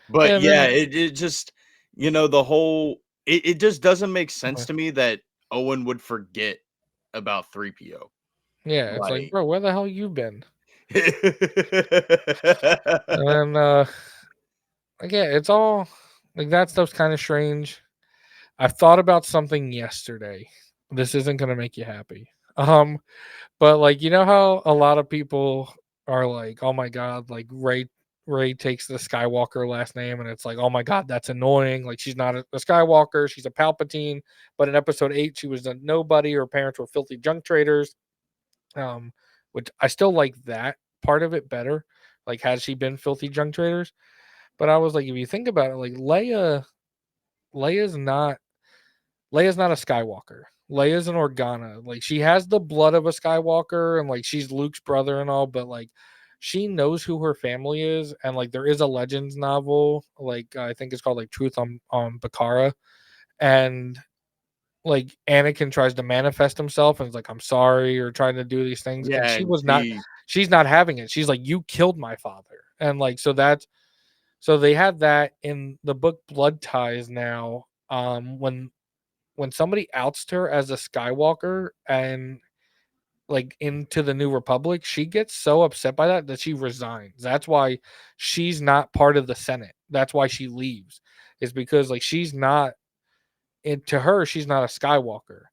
But Yeah, and yeah, then it just the whole it just doesn't make sense uh, to me that Owen would forget about 3PO. yeah, it's like, Like bro, where the hell you been? And then like yeah, it's all like that stuff's kind of strange. I thought about something yesterday. This isn't gonna make you happy. But like you know how a lot of people are like, oh my god, like Ray takes the Skywalker last name, and it's like, oh my god, that's annoying. Like she's not a Skywalker, she's a Palpatine. But in Episode 8, she was a nobody. Her parents were filthy junk traders. Um, which I still like that part of it better. Like, had she been filthy junk traders? But I was like, if you think about it, like Leia's not Leia's not a Skywalker. Leia's an Organa. Like she has the blood of a Skywalker and like she's Luke's brother and all, but like she knows who her family is and like there is a Legends novel like I think it's called like Truth on Bakara and like Anakin tries to manifest himself and is like I'm sorry or trying to do these things and yeah, she and was not she's not having it. She's like you killed my father. And like so they have that in the book Blood Ties now. when somebody outs her as a Skywalker and like into the New Republic, she gets so upset by that that she resigns. That's why she's not part of the Senate. That's why she leaves. Is because like she's not, to her she's not a Skywalker.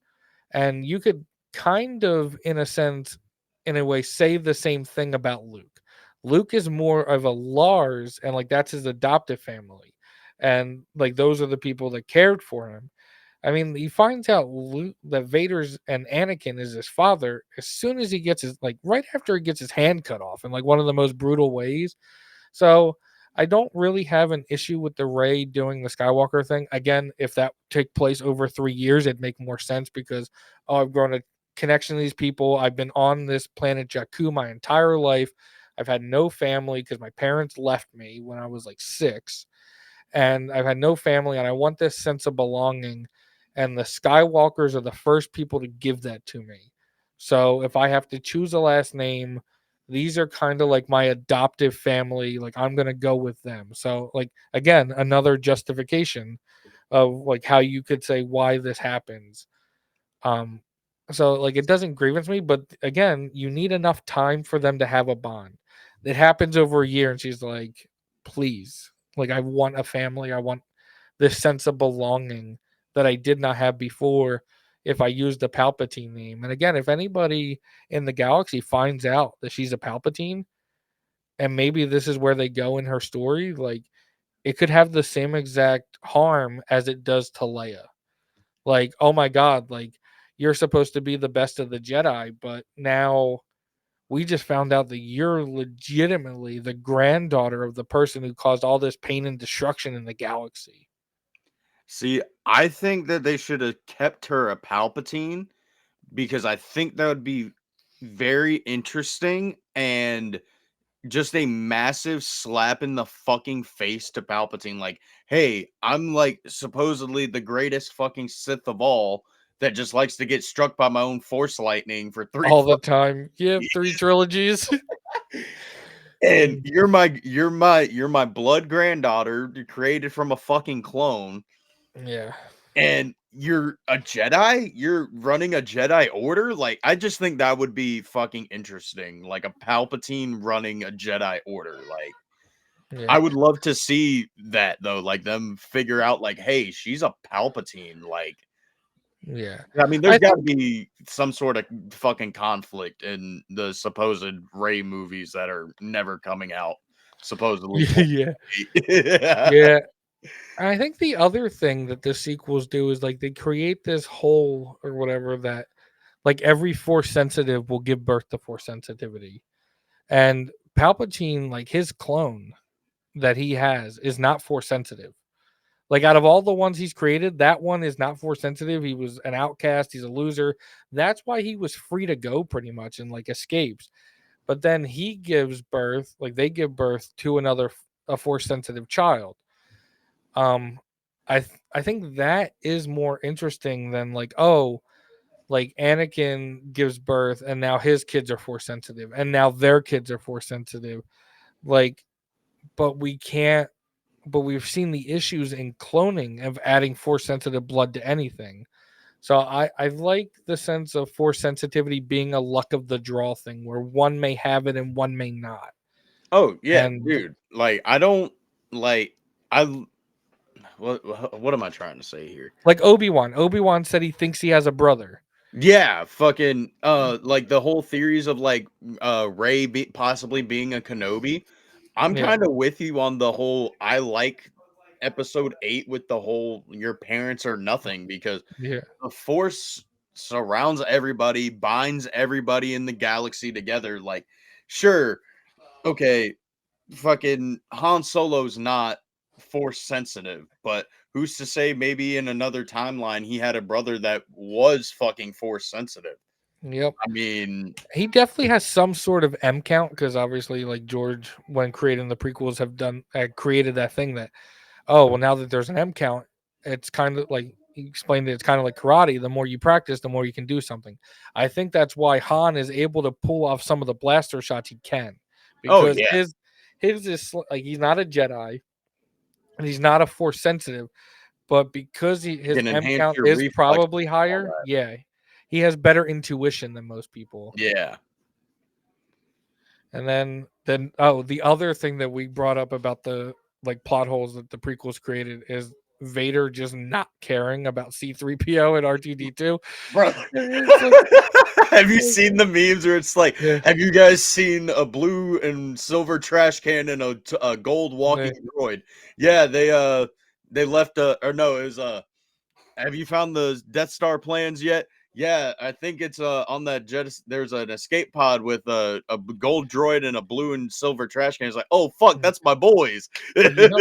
And you could kind of, in a sense, in a way, say the same thing about Luke. Luke is more of a Lars, and like that's his adoptive family, and like those are the people that cared for him. I mean, he finds out Luke, that Vader's and Anakin is his father as soon as he gets his, like right after he gets his hand cut off in like one of the most brutal ways. So I don't really have an issue with the Ray doing the Skywalker thing. Again, if that took place over 3 years, it'd make more sense because, oh, I've grown a connection to these people. I've been on this planet Jakku my entire life. I've had no family because my parents left me when I was like 6, and I've had no family, and I want this sense of belonging. And the Skywalkers are the first people to give that to me. So if I have to choose a last name, these are kind of like my adoptive family. Like I'm gonna go with them. So like again, another justification of like how you could say why this happens. Um, so like it doesn't grievance me, but again, you need enough time for them to have a bond. It happens over a year, and she's like, "Please, like I want a family. I want this sense of belonging that I did not have before if I used the Palpatine name." And again, if anybody in the galaxy finds out that she's a Palpatine, and maybe this is where they go in her story, like it could have the same exact harm as it does to Leia. Like, oh my god, like you're supposed to be the best of the Jedi, but now we just found out that you're legitimately the granddaughter of the person who caused all this pain and destruction in the galaxy. See, I think that they should have kept her a Palpatine because I think that would be very interesting and just a massive slap in the fucking face to Palpatine. Like, hey, I'm like supposedly the greatest fucking Sith of all that just likes to get struck by my own force lightning for three All the fucking time. Yep, years. 3 trilogies. And you're my blood granddaughter created from a fucking clone. Yeah. And you're a Jedi? You're running a Jedi order? Like, I just think that would be fucking interesting. Like a Palpatine running a Jedi order. Like, Yeah. I would love to see that though. Like them figure out like, hey, she's a Palpatine. Like, Yeah. I mean, there's I got to think be some sort of fucking conflict in the supposed Ray movies that are never coming out. Supposedly for yeah. yeah. Yeah. I think the other thing that the sequels do is like they create this hole or whatever that like every force sensitive will give birth to force sensitivity. And Palpatine, like his clone that he has, is not force sensitive. Like out of all the ones he's created, that one is not force sensitive. He was an outcast. He's a loser. That's why he was free to go pretty much and like escapes. But then he gives birth, like they give birth to another a force sensitive child. Um, I think that is more interesting than like, oh, like Anakin gives birth and now his kids are force sensitive and now their kids are force sensitive. Like, but we can't, but we've seen the issues in cloning of adding force sensitive blood to anything. So I like the sense of force sensitivity being a luck of the draw thing where one may have it and one may not. Oh yeah, And dude. Like I don't like I what am I trying to say here? like Obi-Wan said he thinks he has a brother. Yeah, fucking like the whole theories of like Ray possibly being a Kenobi. I'm Yeah. kind of with you on the whole I like episode 8 with the whole your parents are nothing because Yeah. the force surrounds everybody, binds everybody in the galaxy together like sure, okay, fucking Han Solo's not force sensitive, but who's to say maybe in another timeline he had a brother that was fucking force sensitive? Yep. I mean, He definitely has some sort of M count because obviously, like George, when creating the prequels, have done created that thing that, oh well, now that there's an M count, it's kind of like he explained it, it's kind of like karate. The more you practice, the more you can do something. I think that's why Han is able to pull off some of the blaster shots he can, oh because yeah. his is like he's not a Jedi and he's not a force sensitive, but because his Can M enhance count your is reflexes probably and all higher, that. yeah, he has better intuition than most people. Yeah. And then oh, the other thing that we brought up about the like plot holes that the prequels created is Vader just not caring about C3PO and R2D2. Bro, It's have you like seen the memes where it's like, yeah, have you guys seen a blue and silver trash can and a gold yeah, walking droid? Yeah, they left or no, it was have you found the Death Star plans yet? Yeah, I think it's on that jet. There's an escape pod with a gold droid and a blue and silver trash can. It's like, oh fuck, that's my boys. yep.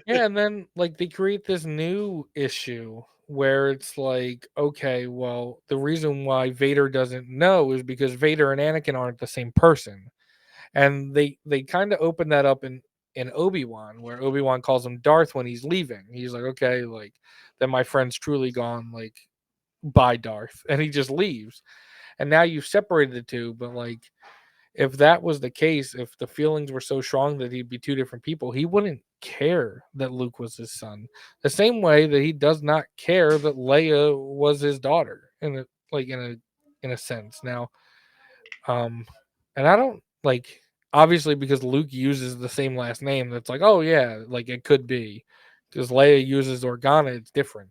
Yeah, and then like they create this new issue where it's like, okay, well, the reason why Vader doesn't know is because Vader and Anakin aren't the same person. And they kind of open that up in Obi-Wan, where Obi-Wan calls him Darth when he's leaving. He's like, okay, like then my friend's truly gone, like bye Darth, and he just leaves. And now you've separated the two, but like if that was the case, if the feelings were so strong that he'd be two different people, he wouldn't care that Luke was his son. The same way that he does not care that Leia was his daughter in a like in a sense. Now, um and I don't like obviously because Luke uses the same last name, that's like, oh yeah, like it could be. Because Leia uses Organa, it's different.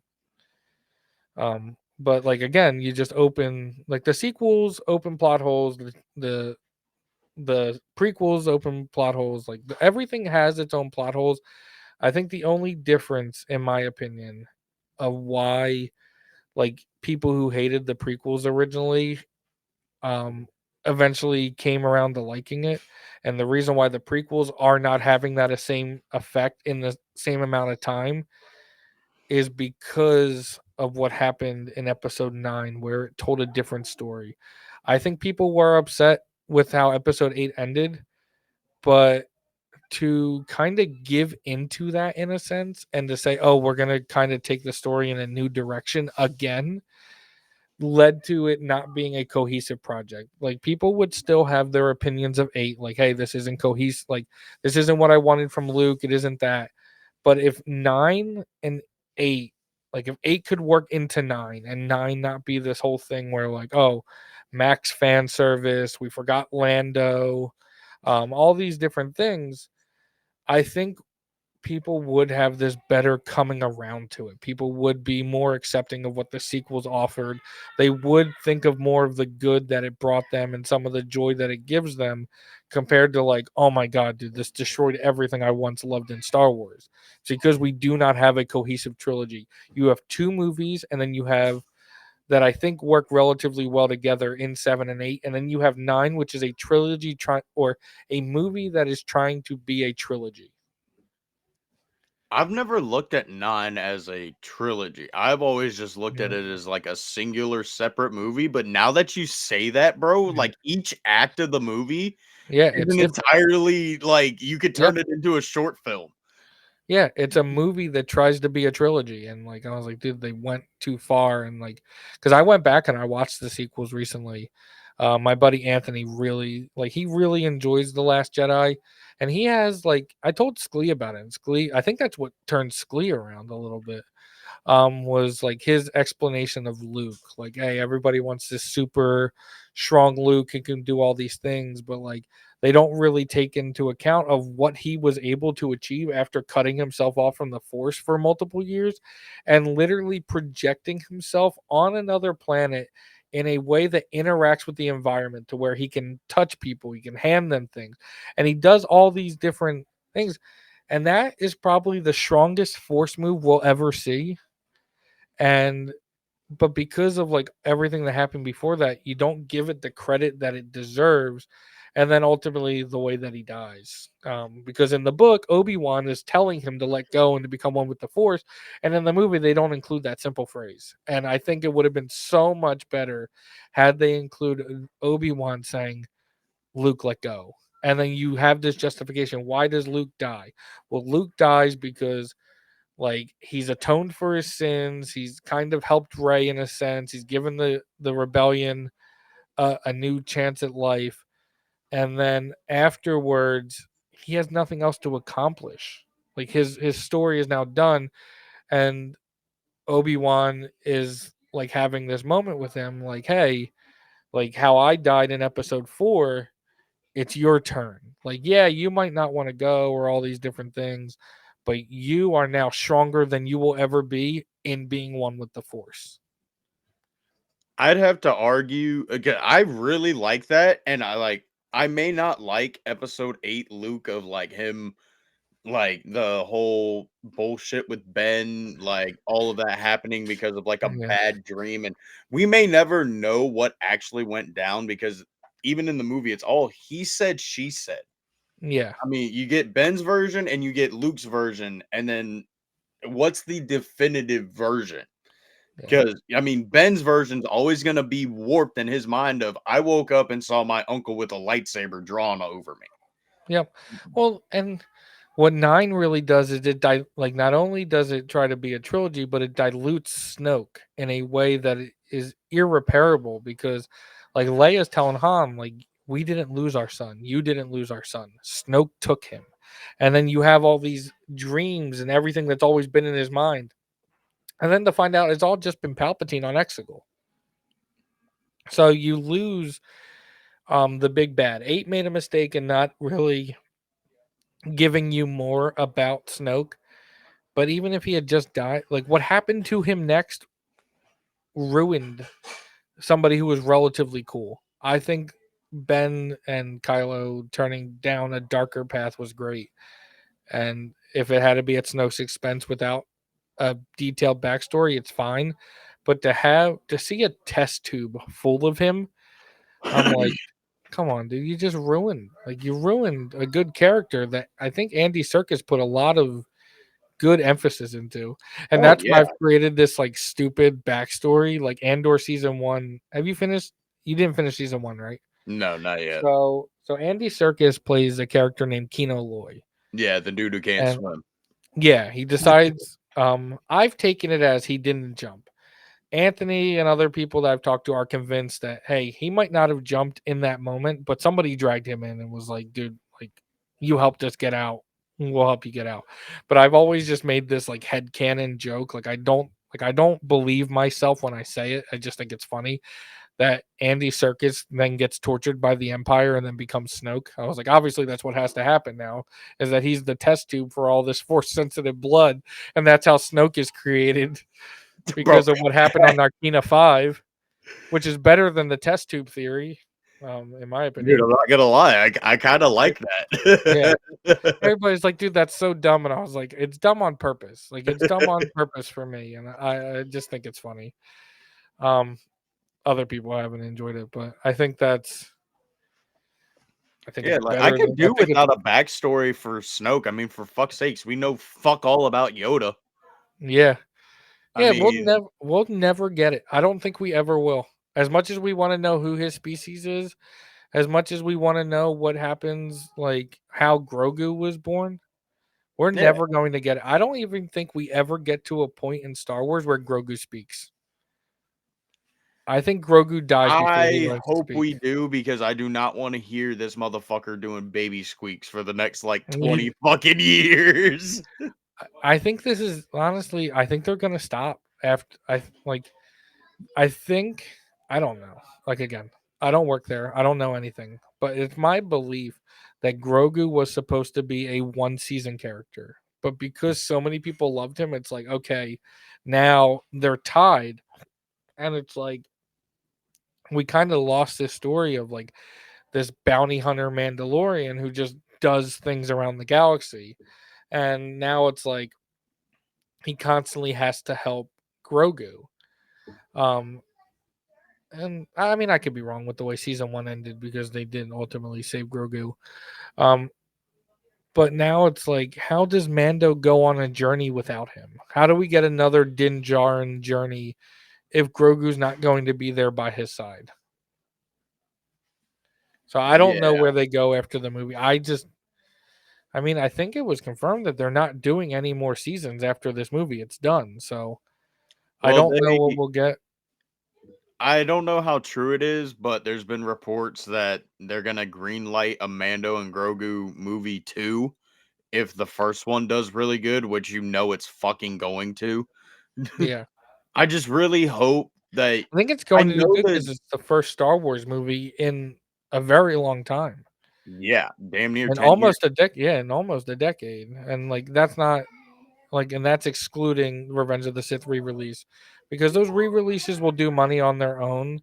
But like again, you just open like the sequels open plot holes, the prequels open plot holes, like everything has its own plot holes. I think the only difference in my opinion of why like people who hated the prequels originally um eventually came around to liking it, and the reason why the prequels are not having that same effect in the same amount of time is because of what happened in episode 9 where it told a different story. I think people were upset with how episode 8 ended, but to kind of give into that in a sense and to say, oh, we're going to kind of take the story in a new direction again led to it not being a cohesive project. Like people would still have their opinions of 8, like, hey, this isn't cohesive, like this isn't what I wanted from Luke, it isn't that. But if 9 and 8, like if 8 could work into 9 and 9 not be this whole thing where like, oh, Max fan service, we forgot Lando, all these different things, I think people would have this better coming around to it. People would be more accepting of what the sequels offered. They would think of more of the good that it brought them and some of the joy that it gives them compared to like, oh my god, dude, this destroyed everything I once loved in Star Wars. It's because we do not have a cohesive trilogy. You have two movies and then you have that I think work relatively well together in 7 and 8, and then you have 9 which is a trilogy or a movie that is trying to be a trilogy. I've never looked at 9 as a trilogy. I've always just looked at Yeah. it as like a singular separate movie, but now that you say that, bro, Yeah. like each act of the movie Yeah, is it's an different. entirely like you could Yeah. turn it into a short film. Yeah, it's a movie that tries to be a trilogy, and like I was like, dude, they went too far, and like, because I went back and I watched the sequels recently. My buddy Anthony really like he really enjoys the Last Jedi, and he has like I told Sklee about it. And Sklee, I think that's what turned Sklee around a little bit. Was like his explanation of Luke. Like, hey, everybody wants this super strong Luke who can do all these things, but like they don't really take into account of what he was able to achieve after cutting himself off from the Force for multiple years and literally projecting himself on another planet in a way that interacts with the environment to where he can touch people, he can hand them things, and he does all these different things. And that is probably the strongest force move we'll ever see. And but because of like everything that happened before that, you don't give it the credit that it deserves, and then ultimately the way that he dies, because in the book Obi-Wan is telling him to let go and to become one with the Force, and in the movie they don't include that simple phrase. And I think it would have been so much better had they included Obi-Wan saying, Luke, let go. And then you have this justification, why does Luke die? Well, Luke dies because like he's atoned for his sins. He's kind of helped Ray in a sense. He's given the rebellion a new chance at life, and then afterwards, he has nothing else to accomplish. Like his story is now done, and Obi-Wan is like having this moment with him, like, hey, like how I died in episode 4, it's your turn. Like, yeah, you might not want to go or all these different things, but you are now stronger than you will ever be in being one with the Force. I'd have to argue again. I really like that, and I may not like episode 8 Luke of like him like the whole bullshit with Ben, like all of that happening because of like a Yeah. bad dream. And we may never know what actually went down because even in the movie, it's all he said, she said. Yeah. I mean, you get Ben's version and you get Luke's version, and then what's the definitive version? Yeah. Because I mean, Ben's version's always gonna be warped in his mind of I woke up and saw my uncle with a lightsaber drawn over me. Yep. Well, and what 9 really does is like not only does it try to be a trilogy, but it dilutes Snoke in a way that it is irreparable because like Leia's telling Han, like, we didn't lose our son. You didn't lose our son. Snoke took him. And then you have all these dreams and everything that's always been in his mind. And then to find out it's all just been Palpatine on Exegol. So you lose the big bad. 8 made a mistake in not really giving you more about Snoke. But even if he had just died, like what happened to him next ruined somebody who was relatively cool. I think Ben and Kylo turning down a darker path was great. And if it had to be at Snoke's expense without a detailed backstory, it's fine. But to see a test tube full of him, I'm like, come on, dude, you ruined a good character that I think Andy Serkis put a lot of good emphasis into. And Oh that's why yeah. I've created this like stupid backstory, like Andor season 1. Have you finished? You didn't finish season 1, right? No, not yet. So Andy Serkis plays a character named Kino Loy. Yeah, the dude who can't And swim. yeah, he decides I've taken it as he didn't jump. Anthony and other people that I've talked to are convinced that hey, he might not have jumped in that moment, but somebody dragged him in and was like, dude, like you helped us get out. We'll help you get out. But I've always just made this like headcanon joke. I don't believe myself when I say it. I just think it's funny that Andy Serkis then gets tortured by the Empire and then becomes Snoke. I was like, obviously that's what has to happen now, is that he's the test tube for all this force sensitive blood, and that's how Snoke is created Bro, because of what happened on Narkina 5, which is better than the test tube theory, in my dude, opinion. I'm not gonna lie. I kind of like Yeah. that. Everybody's like, dude, that's so dumb. And I was like, it's dumb on purpose. Like, it's dumb on purpose for me. And I just think it's funny. Um, Other people haven't enjoyed it, but I think Yeah, it's like I better could than, I do think it's, without a backstory for Snoke. I mean, for fuck's sakes, we know fuck all about Yoda. yeah. I Yeah, mean, we'll never get it. I don't think we ever will. As much as we want to know who his species is, as much as we want to know what happens, like how Grogu was born, we're yeah. never going to get it. I don't even think we ever get to a point in Star Wars where Grogu speaks. I think Grogu dies before he I learns to hope speak. we do because I do not want to hear this motherfucker doing baby squeaks for the next like You- 20 fucking years. I think this is honestly. I think they're gonna stop after. I think. I don't know. Like again, I don't work there. I don't know anything. But it's my belief that Grogu was supposed to be a one season character. But because so many people loved him, it's like okay, now they're tied, and it's like we kind of lost this story of like this bounty hunter Mandalorian who just does things around the galaxy. And now it's like he constantly has to help Grogu. Um, and I mean, I could be wrong with the way season 1 ended because they didn't ultimately save Grogu. Um, but now it's like, how does Mando go on a journey without him? How do we get another Din Djarin journey if Grogu's not going to be there by his side? So I don't know Yeah. where they go after the movie. I mean, I think it was confirmed that they're not doing any more seasons after this movie. It's done. So I Well, don't know what we'll get. I don't know how true it is, but there's been reports that they're gonna green light a Mando and Grogu movie 2 if the first one does really good, which you know it's fucking going to. Yeah. I just really hope that I think it's I going to do know good that because it's the first Star Wars movie in a very long time. yeah, damn near And 10 years. almost a decade, yeah, in almost a decade, and, like, that's not like and that's excluding Revenge of the Sith re-release, because those re-releases will do money on their own,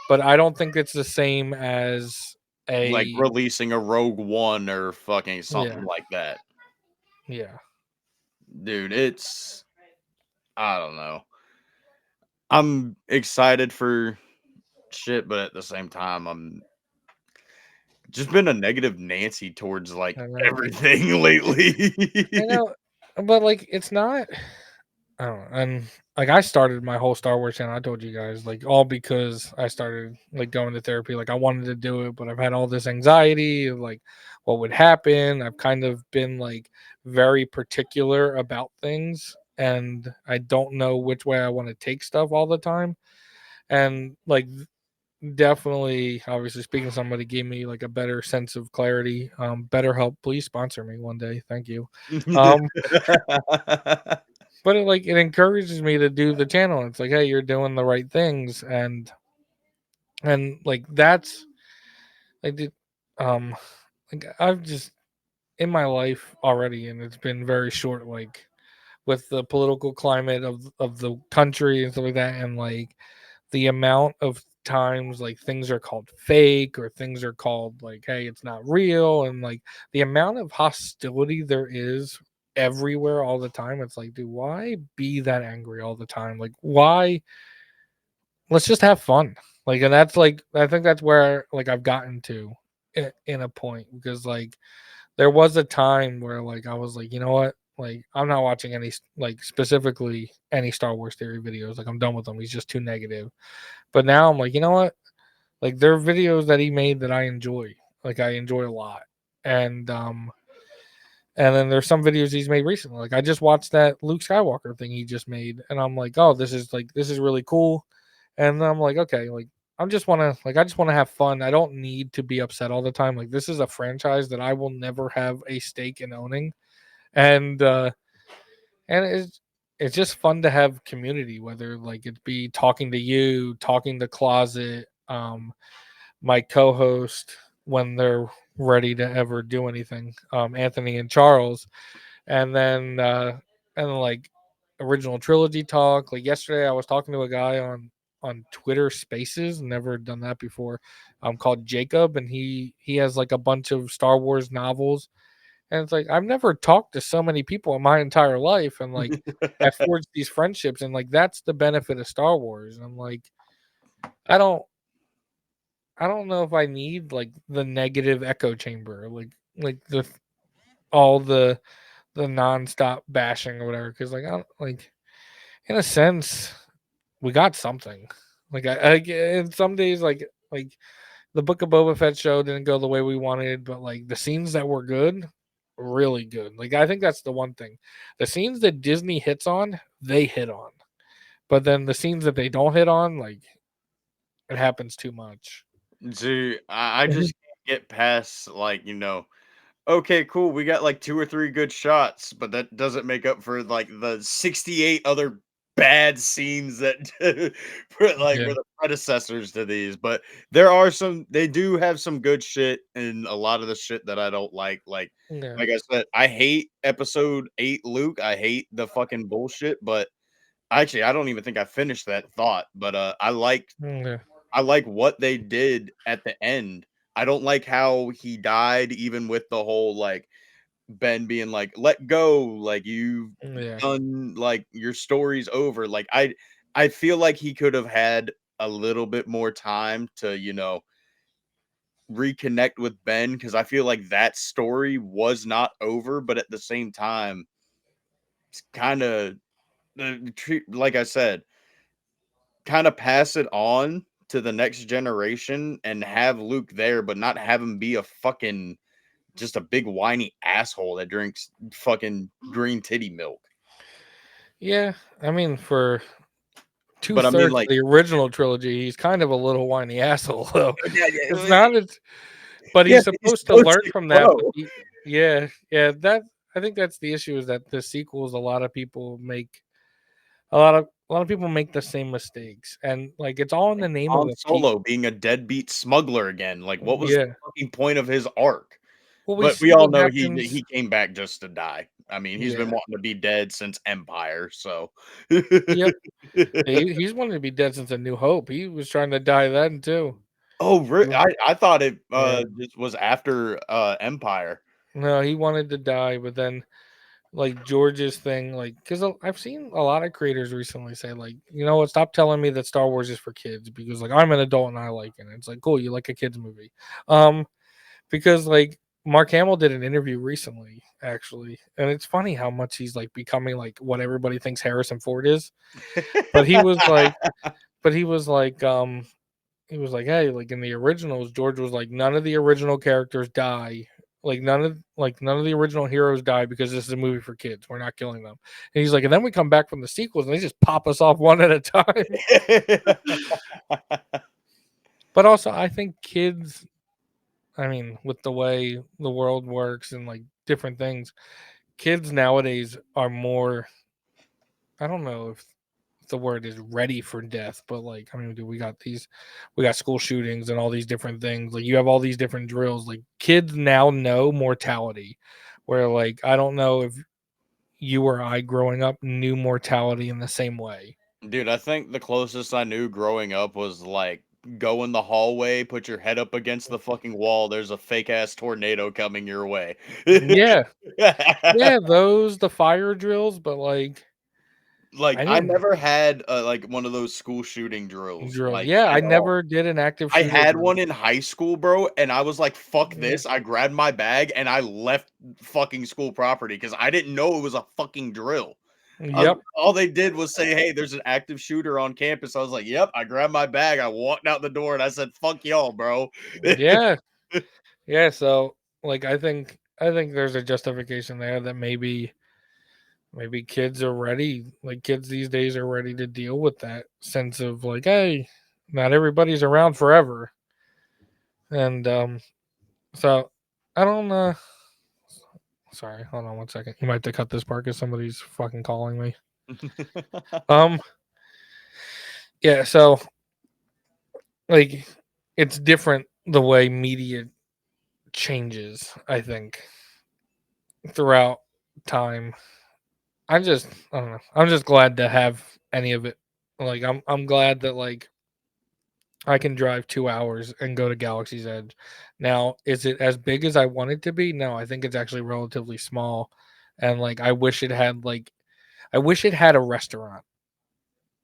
but I don't think it's the same as Like a releasing a Rogue One or fucking something yeah, like that. yeah. Dude, it's I don't know. I'm excited for shit, but at the same time, I'm just been a negative Nancy towards like I know. everything I lately. know, but, like, it's not I don't know, and, like, I started my whole Star Wars channel, I told you guys, like, all because I started, like, going to therapy, like, I wanted to do it, but I've had all this anxiety of, like, what would happen. I've kind of been, like, very particular about things, and I don't know which way I wanna take stuff all the time, and, like, definitely, obviously, speaking to somebody gave me, like, a better sense of clarity. BetterHelp, please sponsor me one day, thank you. Um but it encourages me to do the channel. It's like, hey, you're doing the right things, and like that's I did, um, like I've just in my life already, and it's been very short. Like with the political climate of the country and stuff like that, and like the amount of times like things are called fake or things are called like, hey, it's not real, and like the amount of hostility there is everywhere all the time. It's like, dude, why be that angry all the time? Like, why? Let's just have fun. Like, and that's like, I think that's where like I've gotten to in a point, because like there was a time where like I was like, you know what? Like I'm not watching any like specifically any Star Wars theory videos. Like I'm done with them. He's just too negative. But now I'm like, you know what? Like there are videos that he made that I enjoy. Like I enjoy a lot. And and then there's some videos he's made recently. Like I just watched that Luke Skywalker thing he just made, and I'm like, oh, this is really cool. And I'm like, okay, like I just want to have fun. I don't need to be upset all the time. Like this is a franchise that I will never have a stake in owning. And and it's just fun to have community, whether like it be talking to you, talking to Closet, my co-host when they're ready to ever do anything, Anthony and Charles, and then like original trilogy talk. Like yesterday, I was talking to a guy on Twitter Spaces. Never done that before. Called Jacob, and he has like a bunch of Star Wars novels. And it's like I've never talked to so many people in my entire life, and like I forged these friendships, and like that's the benefit of Star Wars. And I'm like, I don't I don't know if I need like the negative echo chamber, like the all the nonstop bashing or whatever. Because like I don't, like in a sense we got something. And some days like the Book of Boba Fett show didn't go the way we wanted, but like the scenes that were good, really good. Like I think that's the one thing. The scenes that Disney hits on, they hit on. But then the scenes that they don't hit on, like it happens too much. Dude, I just can't get past like, okay, cool. We got like two or three good shots, but that doesn't make up for like the 68 other bad scenes that Yeah. were the predecessors to these. But there are they do have some good shit and a lot of the shit that I don't like. Yeah. Like I said, I hate episode 8 Luke. I hate the fucking bullshit, but actually I don't even think I finished that thought, but Yeah. I like what they did at the end. I don't like how he died, even with the whole like Ben being like, "Let go, like you've Yeah. done, like your story's over." Like I feel like he could have had a little bit more time to, reconnect with Ben because I feel like that story was not over, but at the same time, it's kind of like I said, kind of pass it on to the next generation and have Luke there, but not have him be a fucking just a big whiny asshole that drinks fucking green titty milk. Yeah. I mean, for two But I mean, thirds of like, the original trilogy, he's kind of a little whiny asshole, though. yeah, yeah, It's not as, but yeah, he's but he's supposed to supposed learn to from that. But grow. yeah, yeah, that. I think that's the issue is that the sequels a lot of people make a lot of people make the same mistakes and like it's all in Like the name of Han a peak. Solo being a deadbeat smuggler again. Like, what was the Yeah. fucking point of his arc? Well, we But see we all what know happens. he came back just to die. I mean, he's been Yeah. wanting to be dead since Empire, so Yep. He's wanted to be dead since A New Hope. He was trying to die then too. Oh, Yeah. I thought it, Yeah. just was after, Empire. No, he wanted to die, but then like George's thing, like because I've seen a lot of creators recently say like, you know what, stop telling me that Star Wars is for kids because like I'm an adult and I like it. And it's like cool, you like a kids movie, um, because like Mark Hamill did an interview recently actually, and it's funny how much he's like becoming like what everybody thinks Harrison Ford is. But he was like, but he was like, hey, like in the originals, George was like, none of the original characters die. None of the original heroes die because this is a movie for kids. We're not killing them. And he's like, and then we come back from the sequels and they just pop us off one at a time. But also I think kids, I mean, with the way the world works and like different things, kids nowadays are more, I don't know if the word is ready for death, but like I mean, dude, we got school shootings and all these different things. Like you have all these different drills. Like kids now know mortality, where like I don't know if you or I growing up knew mortality in the same way. Dude, I think the closest I knew growing up was, like, go in the hallway, put your head up against the fucking wall, there's a fake ass tornado coming your way. Yeah, yeah, those the fire drills, but like Like, I I didn't never had, like, one of those school shooting drills, drills. like, Yeah, at I all. never did an active I shooter had drill. one in high school, bro, and I was like, "Fuck Yeah. this." I grabbed my bag and I left fucking school property because I didn't know it was a fucking drill. Yep. All they did was say, "Hey, there's an active shooter on campus." I was like, "Yep." I grabbed my bag, I walked out the door, and I said, "Fuck y'all, bro." Yeah. Yeah. So like I think there's a justification there that maybe kids are ready, like kids these days are ready to deal with that sense of like, hey, not everybody's around forever. And so I don't sorry, hold on one second. You might have to cut this part because somebody's fucking calling me. Um yeah, so like it's different the way media changes, I think, throughout time. I don't know. I'm just glad to have any of it. Like I'm glad that like I can drive 2 hours and go to Galaxy's Edge. Now, is it as big as I want it to be? No, I think it's actually relatively small. And like I wish it had a restaurant.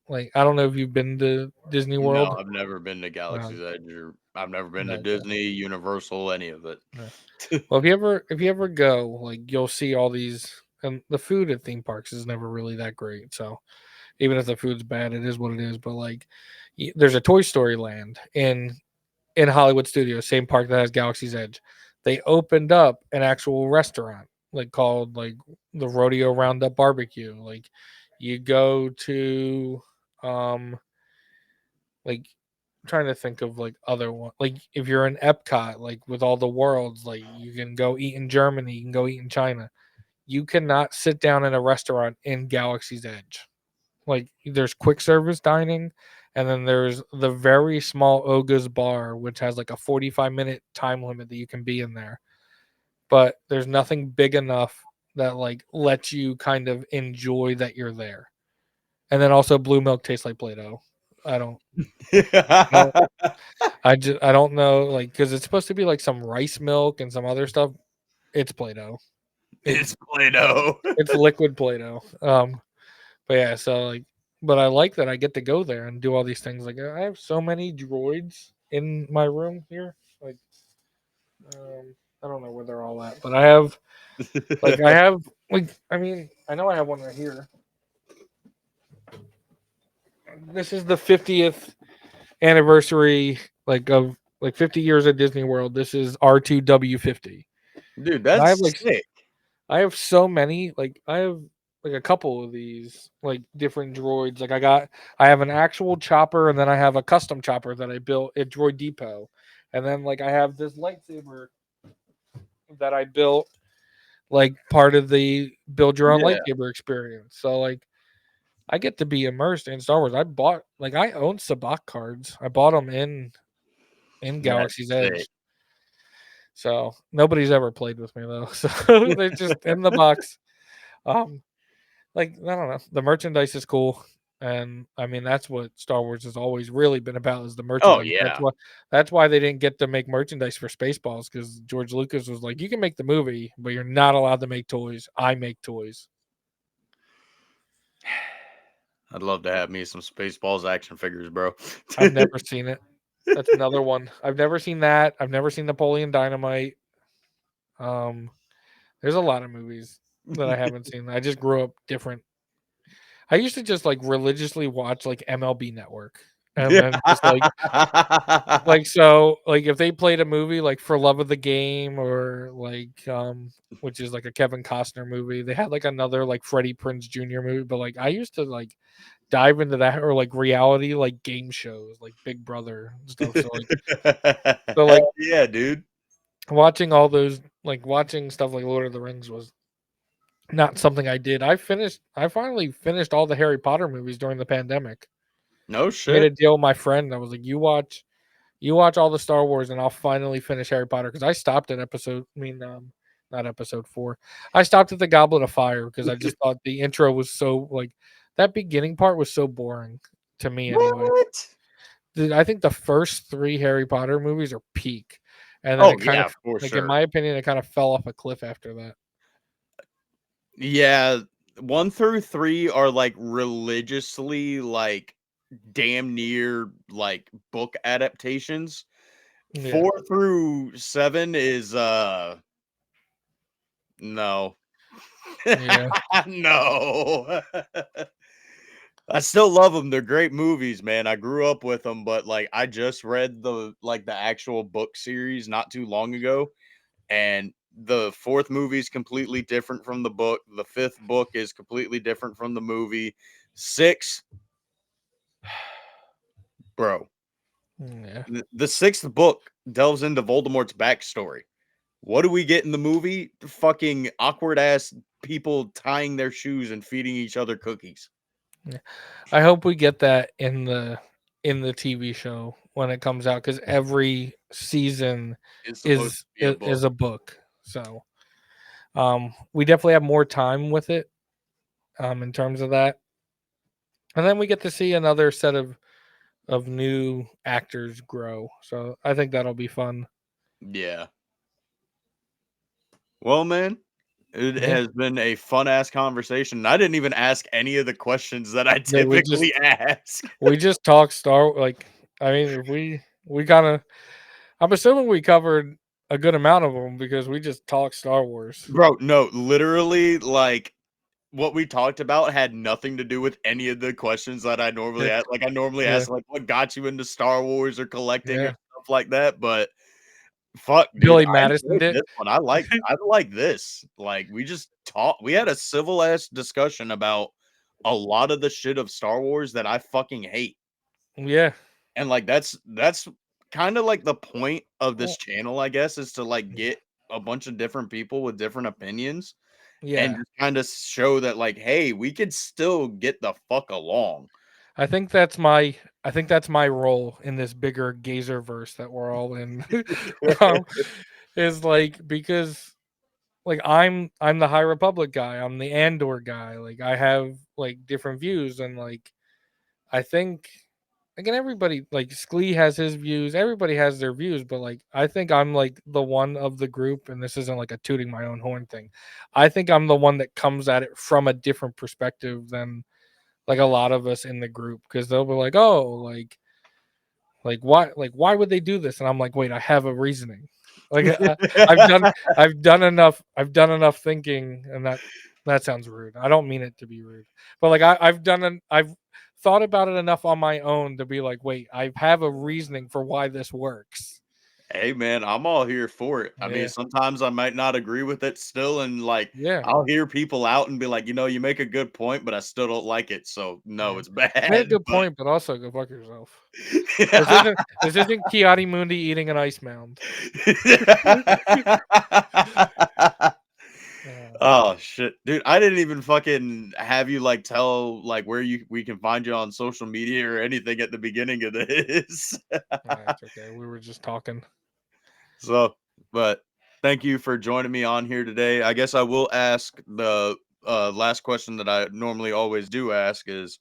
Like I don't know if you've been to Disney No, World. I've never been to No, Galaxy's Edge or I've never been to no, Disney, Universal, any of it. no. Well, if you ever go, like you'll see all these and the food at theme parks is never really that great. So even if the food's bad, it is what it is. But like there's a Toy Story land in Hollywood Studios, same park that has Galaxy's Edge. They opened up an actual restaurant, like called like the Rodeo Roundup Barbecue. Like you go to, um, like I'm trying to think of like other one. Like if you're in Epcot, like with all the worlds, like you can go eat in Germany, you can go eat in China. You cannot sit down in a restaurant in Galaxy's Edge. Like there's quick service dining, and then there's the very small Oga's bar, which has like a 45-minute time limit that you can be in there. But there's nothing big enough that like lets you kind of enjoy that you're there. And then also blue milk tastes like Play-Doh. I don't I don't I don't know like because it's supposed to be like some rice milk and some other stuff. It's Play-Doh. It's Play-Doh. It's liquid Play-Doh. But yeah, so like, but I like that I get to go there and do all these things. Like, I have so many droids in my room here. Like, I don't know where they're all at, but I have, like, I mean, I know I have one right here. This is the 50th anniversary, like, of like 50 years at Disney World. This is R2W50. Dude, And that's sick. I have so many. Like I have like a couple of these like different droids. I have an actual chopper and then I have a custom chopper that I built at Droid Depot. And then like I have this lightsaber that I built like part of the build your own Yeah. lightsaber experience. So like I get to be immersed in Star Wars. I own Sabacc cards. I bought them in That's Galaxy's sick. Edge. So nobody's ever played with me though. So they're just in the box. Um, like I don't know. The merchandise is cool, and I mean that's what Star Wars has always really been about is the Oh merchandise. yeah. That's why they didn't get to make merchandise for Spaceballs because George Lucas was like, you can make the movie, but you're not allowed to make toys. I make toys. I'd love to have me some Spaceballs action figures, bro. I've never seen it. That's another one. I've never seen that. I've never seen Napoleon Dynamite. Um, there's a lot of movies that I haven't seen. I just grew up different. I used to just like religiously watch like MLB Network, and then just like so like if they played a movie like For Love of the Game or like which is like a Kevin Costner movie, they had like another like Freddie Prinze Jr. movie, but like I used to like dive into that or like reality like game shows like Big Brother and stuff. So like Hell yeah, dude. watching all those like watching stuff like Lord of the Rings was not something I did. I finally finished all the Harry Potter movies during the pandemic. No Made a shit. deal with my friend. I was like, you watch all the Star Wars and I'll finally finish Harry Potter because I stopped at not episode 4. I stopped at the Goblet of Fire because I just thought the intro was so like that beginning part was so boring to me anyway. What? I think the first 3 Harry Potter movies are peak, and then Oh it kind yeah, of for like, in sure. my opinion, it kind of fell off a cliff after that. Yeah, 1 through 3 are, like, religiously, like, damn near, like, book adaptations. Yeah, 4 through 7 is, no. yeah, No. I still love them. 'Em, they're great movies, man, I grew up with them, but, like, I just read the actual book series not too long ago, and the 4th movie is completely different from the book, the 5th book is completely different from the movie. 6, bro, yeah. the 6th book delves into Voldemort's backstory. What do we get in the movie? Fucking awkward ass people tying their shoes and feeding each other cookies. Yeah. I hope we get that in the TV show when it comes out because every season It's supposed to be a book. is a book. So we definitely have more time with it in terms of that, and then we get to see another set of new actors grow. So I think that'll be fun. Yeah. Well, man, it Yeah, has been a fun ass conversation. I didn't even ask any of the questions that I yeah. typically ask. We just talk Star like I mean if we kind of I'm assuming we covered a good amount of them because we just talk Star Wars. Bro, no, literally, like, what we talked about had nothing to do with any of the questions that I normally Yeah, ask. Like, I normally yeah, ask, like, what got you into Star Wars or collecting or yeah. stuff like that, but fuck, dude, Billy I Madison enjoyed did. this one. I like this. Like, we just talked we had a civil ass discussion about a lot of the shit of Star Wars that I fucking hate. Yeah. And, like, that's kinda like the point of this Well, channel, I guess, is to, like, get a bunch of different people with different opinions and yeah. just kinda show that, like, "Hey, we could still get the fuck along." I think that's my I think that's my role in this bigger gazer verse that we're all in. um, is like because like I'm the High Republic guy. I'm the Andor guy. Like I have like different views and like I think again everybody like Sklee has his views. Everybody has their views, but like I think I'm like the one of the group, and this isn't like a tooting my own horn thing. I think I'm the one that comes at it from a different perspective than like a lot of us in the group because they'll be like, oh, like why would they do this? And I'm like, wait, I have a reasoning. Like I've done I've done enough thinking, and that sounds rude. I don't mean it to be rude, but like I've thought about it enough on my own to be like, wait, I have a reasoning for why this works. Hey, man, I'm all here for it. I mean, Yeah, sometimes I might not agree with it still, and, like, yeah, I'll hear people out and be like, "You know, you make a good point, but I still don't like it, so, no, yeah. it's Made a bad," good but point, but also go fuck yourself. This isn't Kiadi Mundi eating an ice mound. Oh shit, dude! I didn't even fucking have you like tell like where you we can find you on social media or anything at the beginning of this. That's okay. We were just talking. So, but thank you for joining me on here today. I guess I will ask the last question that I normally always do ask is,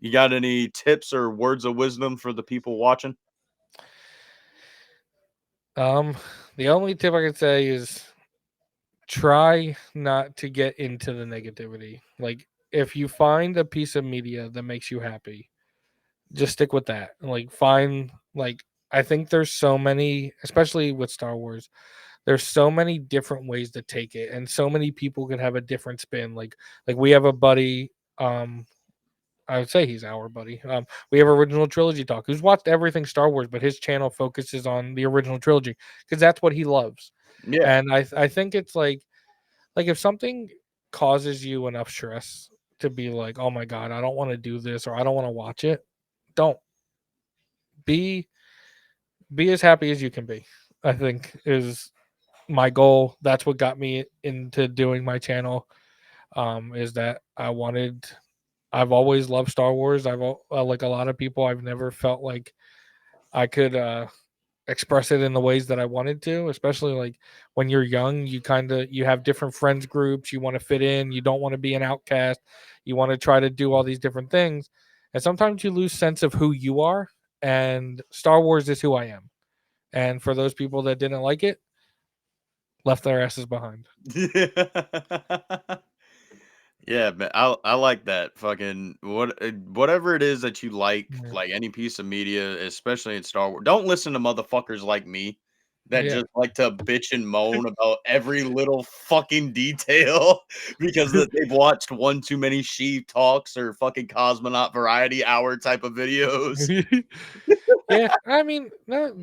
you got any tips or words of wisdom for the people watching? Um, the only tip I could say is try not to get into the negativity. Like if you find a piece of media that makes you happy, just stick with that. Like find like I think there's so many, especially with Star Wars, there's so many different ways to take it, and so many people can have a different spin. Like we have a buddy, I would say he's our buddy. We have original trilogy talk, who's watched everything Star Wars, but his channel focuses on the original trilogy because that's what he loves. Yeah. And I think it's like if something causes you enough stress to be like, oh my god, I don't want to do this or I don't want to watch it, don't be be as happy as you can be. I think is my goal. That's what got me into doing my channel. Is that I've always loved Star Wars. Like a lot of people, I've never felt like I could express it in the ways that I wanted to, especially like when you're young, you have different friends groups, you want to fit in, you don't want to be an outcast, you want to try to do all these different things. And sometimes you lose sense of who you are, and Star Wars is who I am. And for those people that didn't like it, left their asses behind. Yeah, man, I like that. Fucking whatever it is that you Yeah. like any piece of media, especially in Star Wars. Don't listen to motherfuckers like me that Yeah. just like to bitch and moan about every little fucking detail because they've watched one too many sheep talks or fucking cosmonaut variety hour type of videos. Yeah, I mean, no,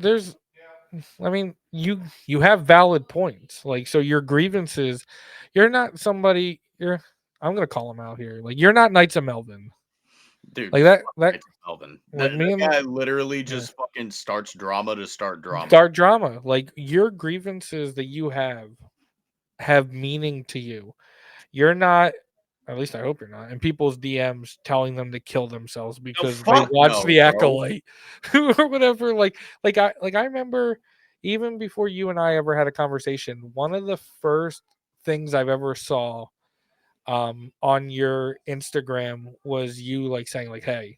I mean, you have valid points. Like, so your grievances, you're not somebody. I'm gonna call him out here. Like, you're not Knights of Melvin. Dude, Like fuck that. Knights of Melvin. Like me That and guy literally yeah, just fucking starts drama to start drama. start drama. Like your grievances that you have meaning to you. You're not. At least I hope you're not. In people's DMs telling them to kill themselves No, because they fuck watched no, the bro. acolyte or whatever. Like I remember even before you and I ever had a conversation, one of the first things I've ever saw on your Instagram was you like saying like, hey,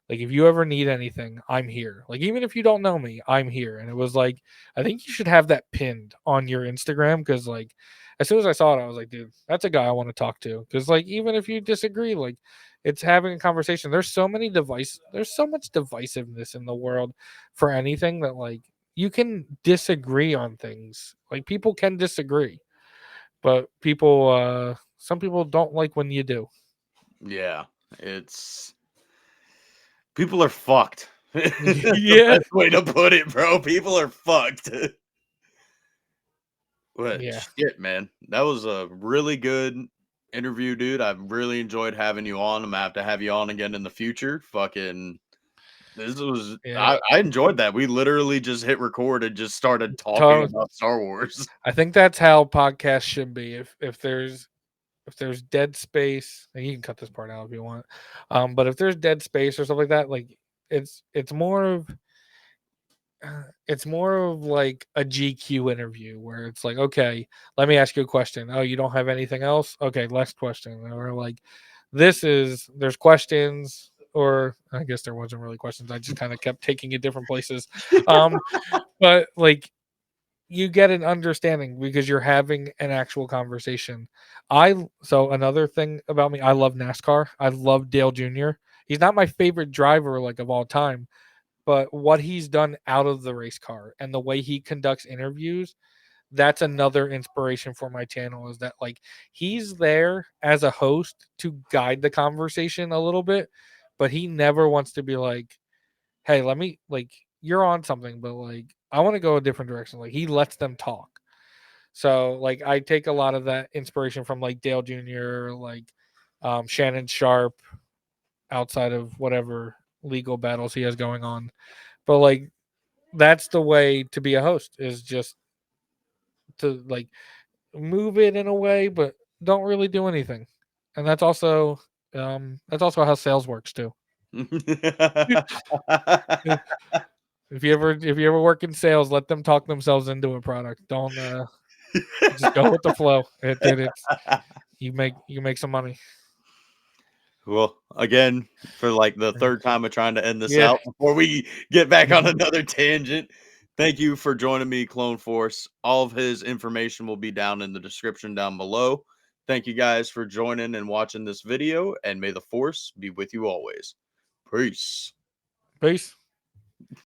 like if you ever need anything, I'm here. Like even if you don't know me, I'm here. And it was like, I think you should have that pinned on your Instagram because like as soon as I saw it, I was like, dude, that's a guy I want to talk to. Because like even if you disagree, like it's having a conversation. There's so much divisiveness in the world for anything that like you can disagree on things. Like people can disagree, but some people don't like when you do. Yeah, it's people are fucked. That's the Yeah. best way to put it, bro. People are fucked. But Yeah. shit, man, that was a really good interview, dude. I've really enjoyed having you on. I'm gonna have to have you on again in the future. Fucking, this was Yeah. I enjoyed that. We literally just hit record and just started talking To- about Star Wars. I think that's how podcasts should be. If there's dead space, and you can cut this part out if you want. But if there's dead space or stuff like that, like it's more of it's more of like a GQ interview where it's like, okay, let me ask you a question. Oh, you don't have anything else? Okay, last question. Or like, there's questions, or I guess there wasn't really questions. I just kind of kept taking it different places. Um, but like you get an understanding because you're having an actual conversation. So another thing about me, I love NASCAR. I love Dale Jr. He's not my favorite driver like of all time, but what he's done out of the race car and the way he conducts interviews, that's another inspiration for my channel is that like he's there as a host to guide the conversation a little bit, but he never wants to be like, hey, let me like you're on something, but like I want to go a different direction. Like he lets them talk. So like I take a lot of that inspiration from like Dale Jr., like Shannon Sharp, outside of whatever legal battles he has going on. But like that's the way to be a host is just to like move it in a way, but don't really do anything, and that's also how sales works too. If you ever work in sales, let them talk themselves into a product. Don't just go with the flow. It's you make some money. Well, again, for like the third time of trying to end this Yeah. out before we get back on another tangent, thank you for joining me, Clone Force. All of his information will be down in the description down below. Thank you guys for joining and watching this video, and may the Force be with you always. Peace. Peace.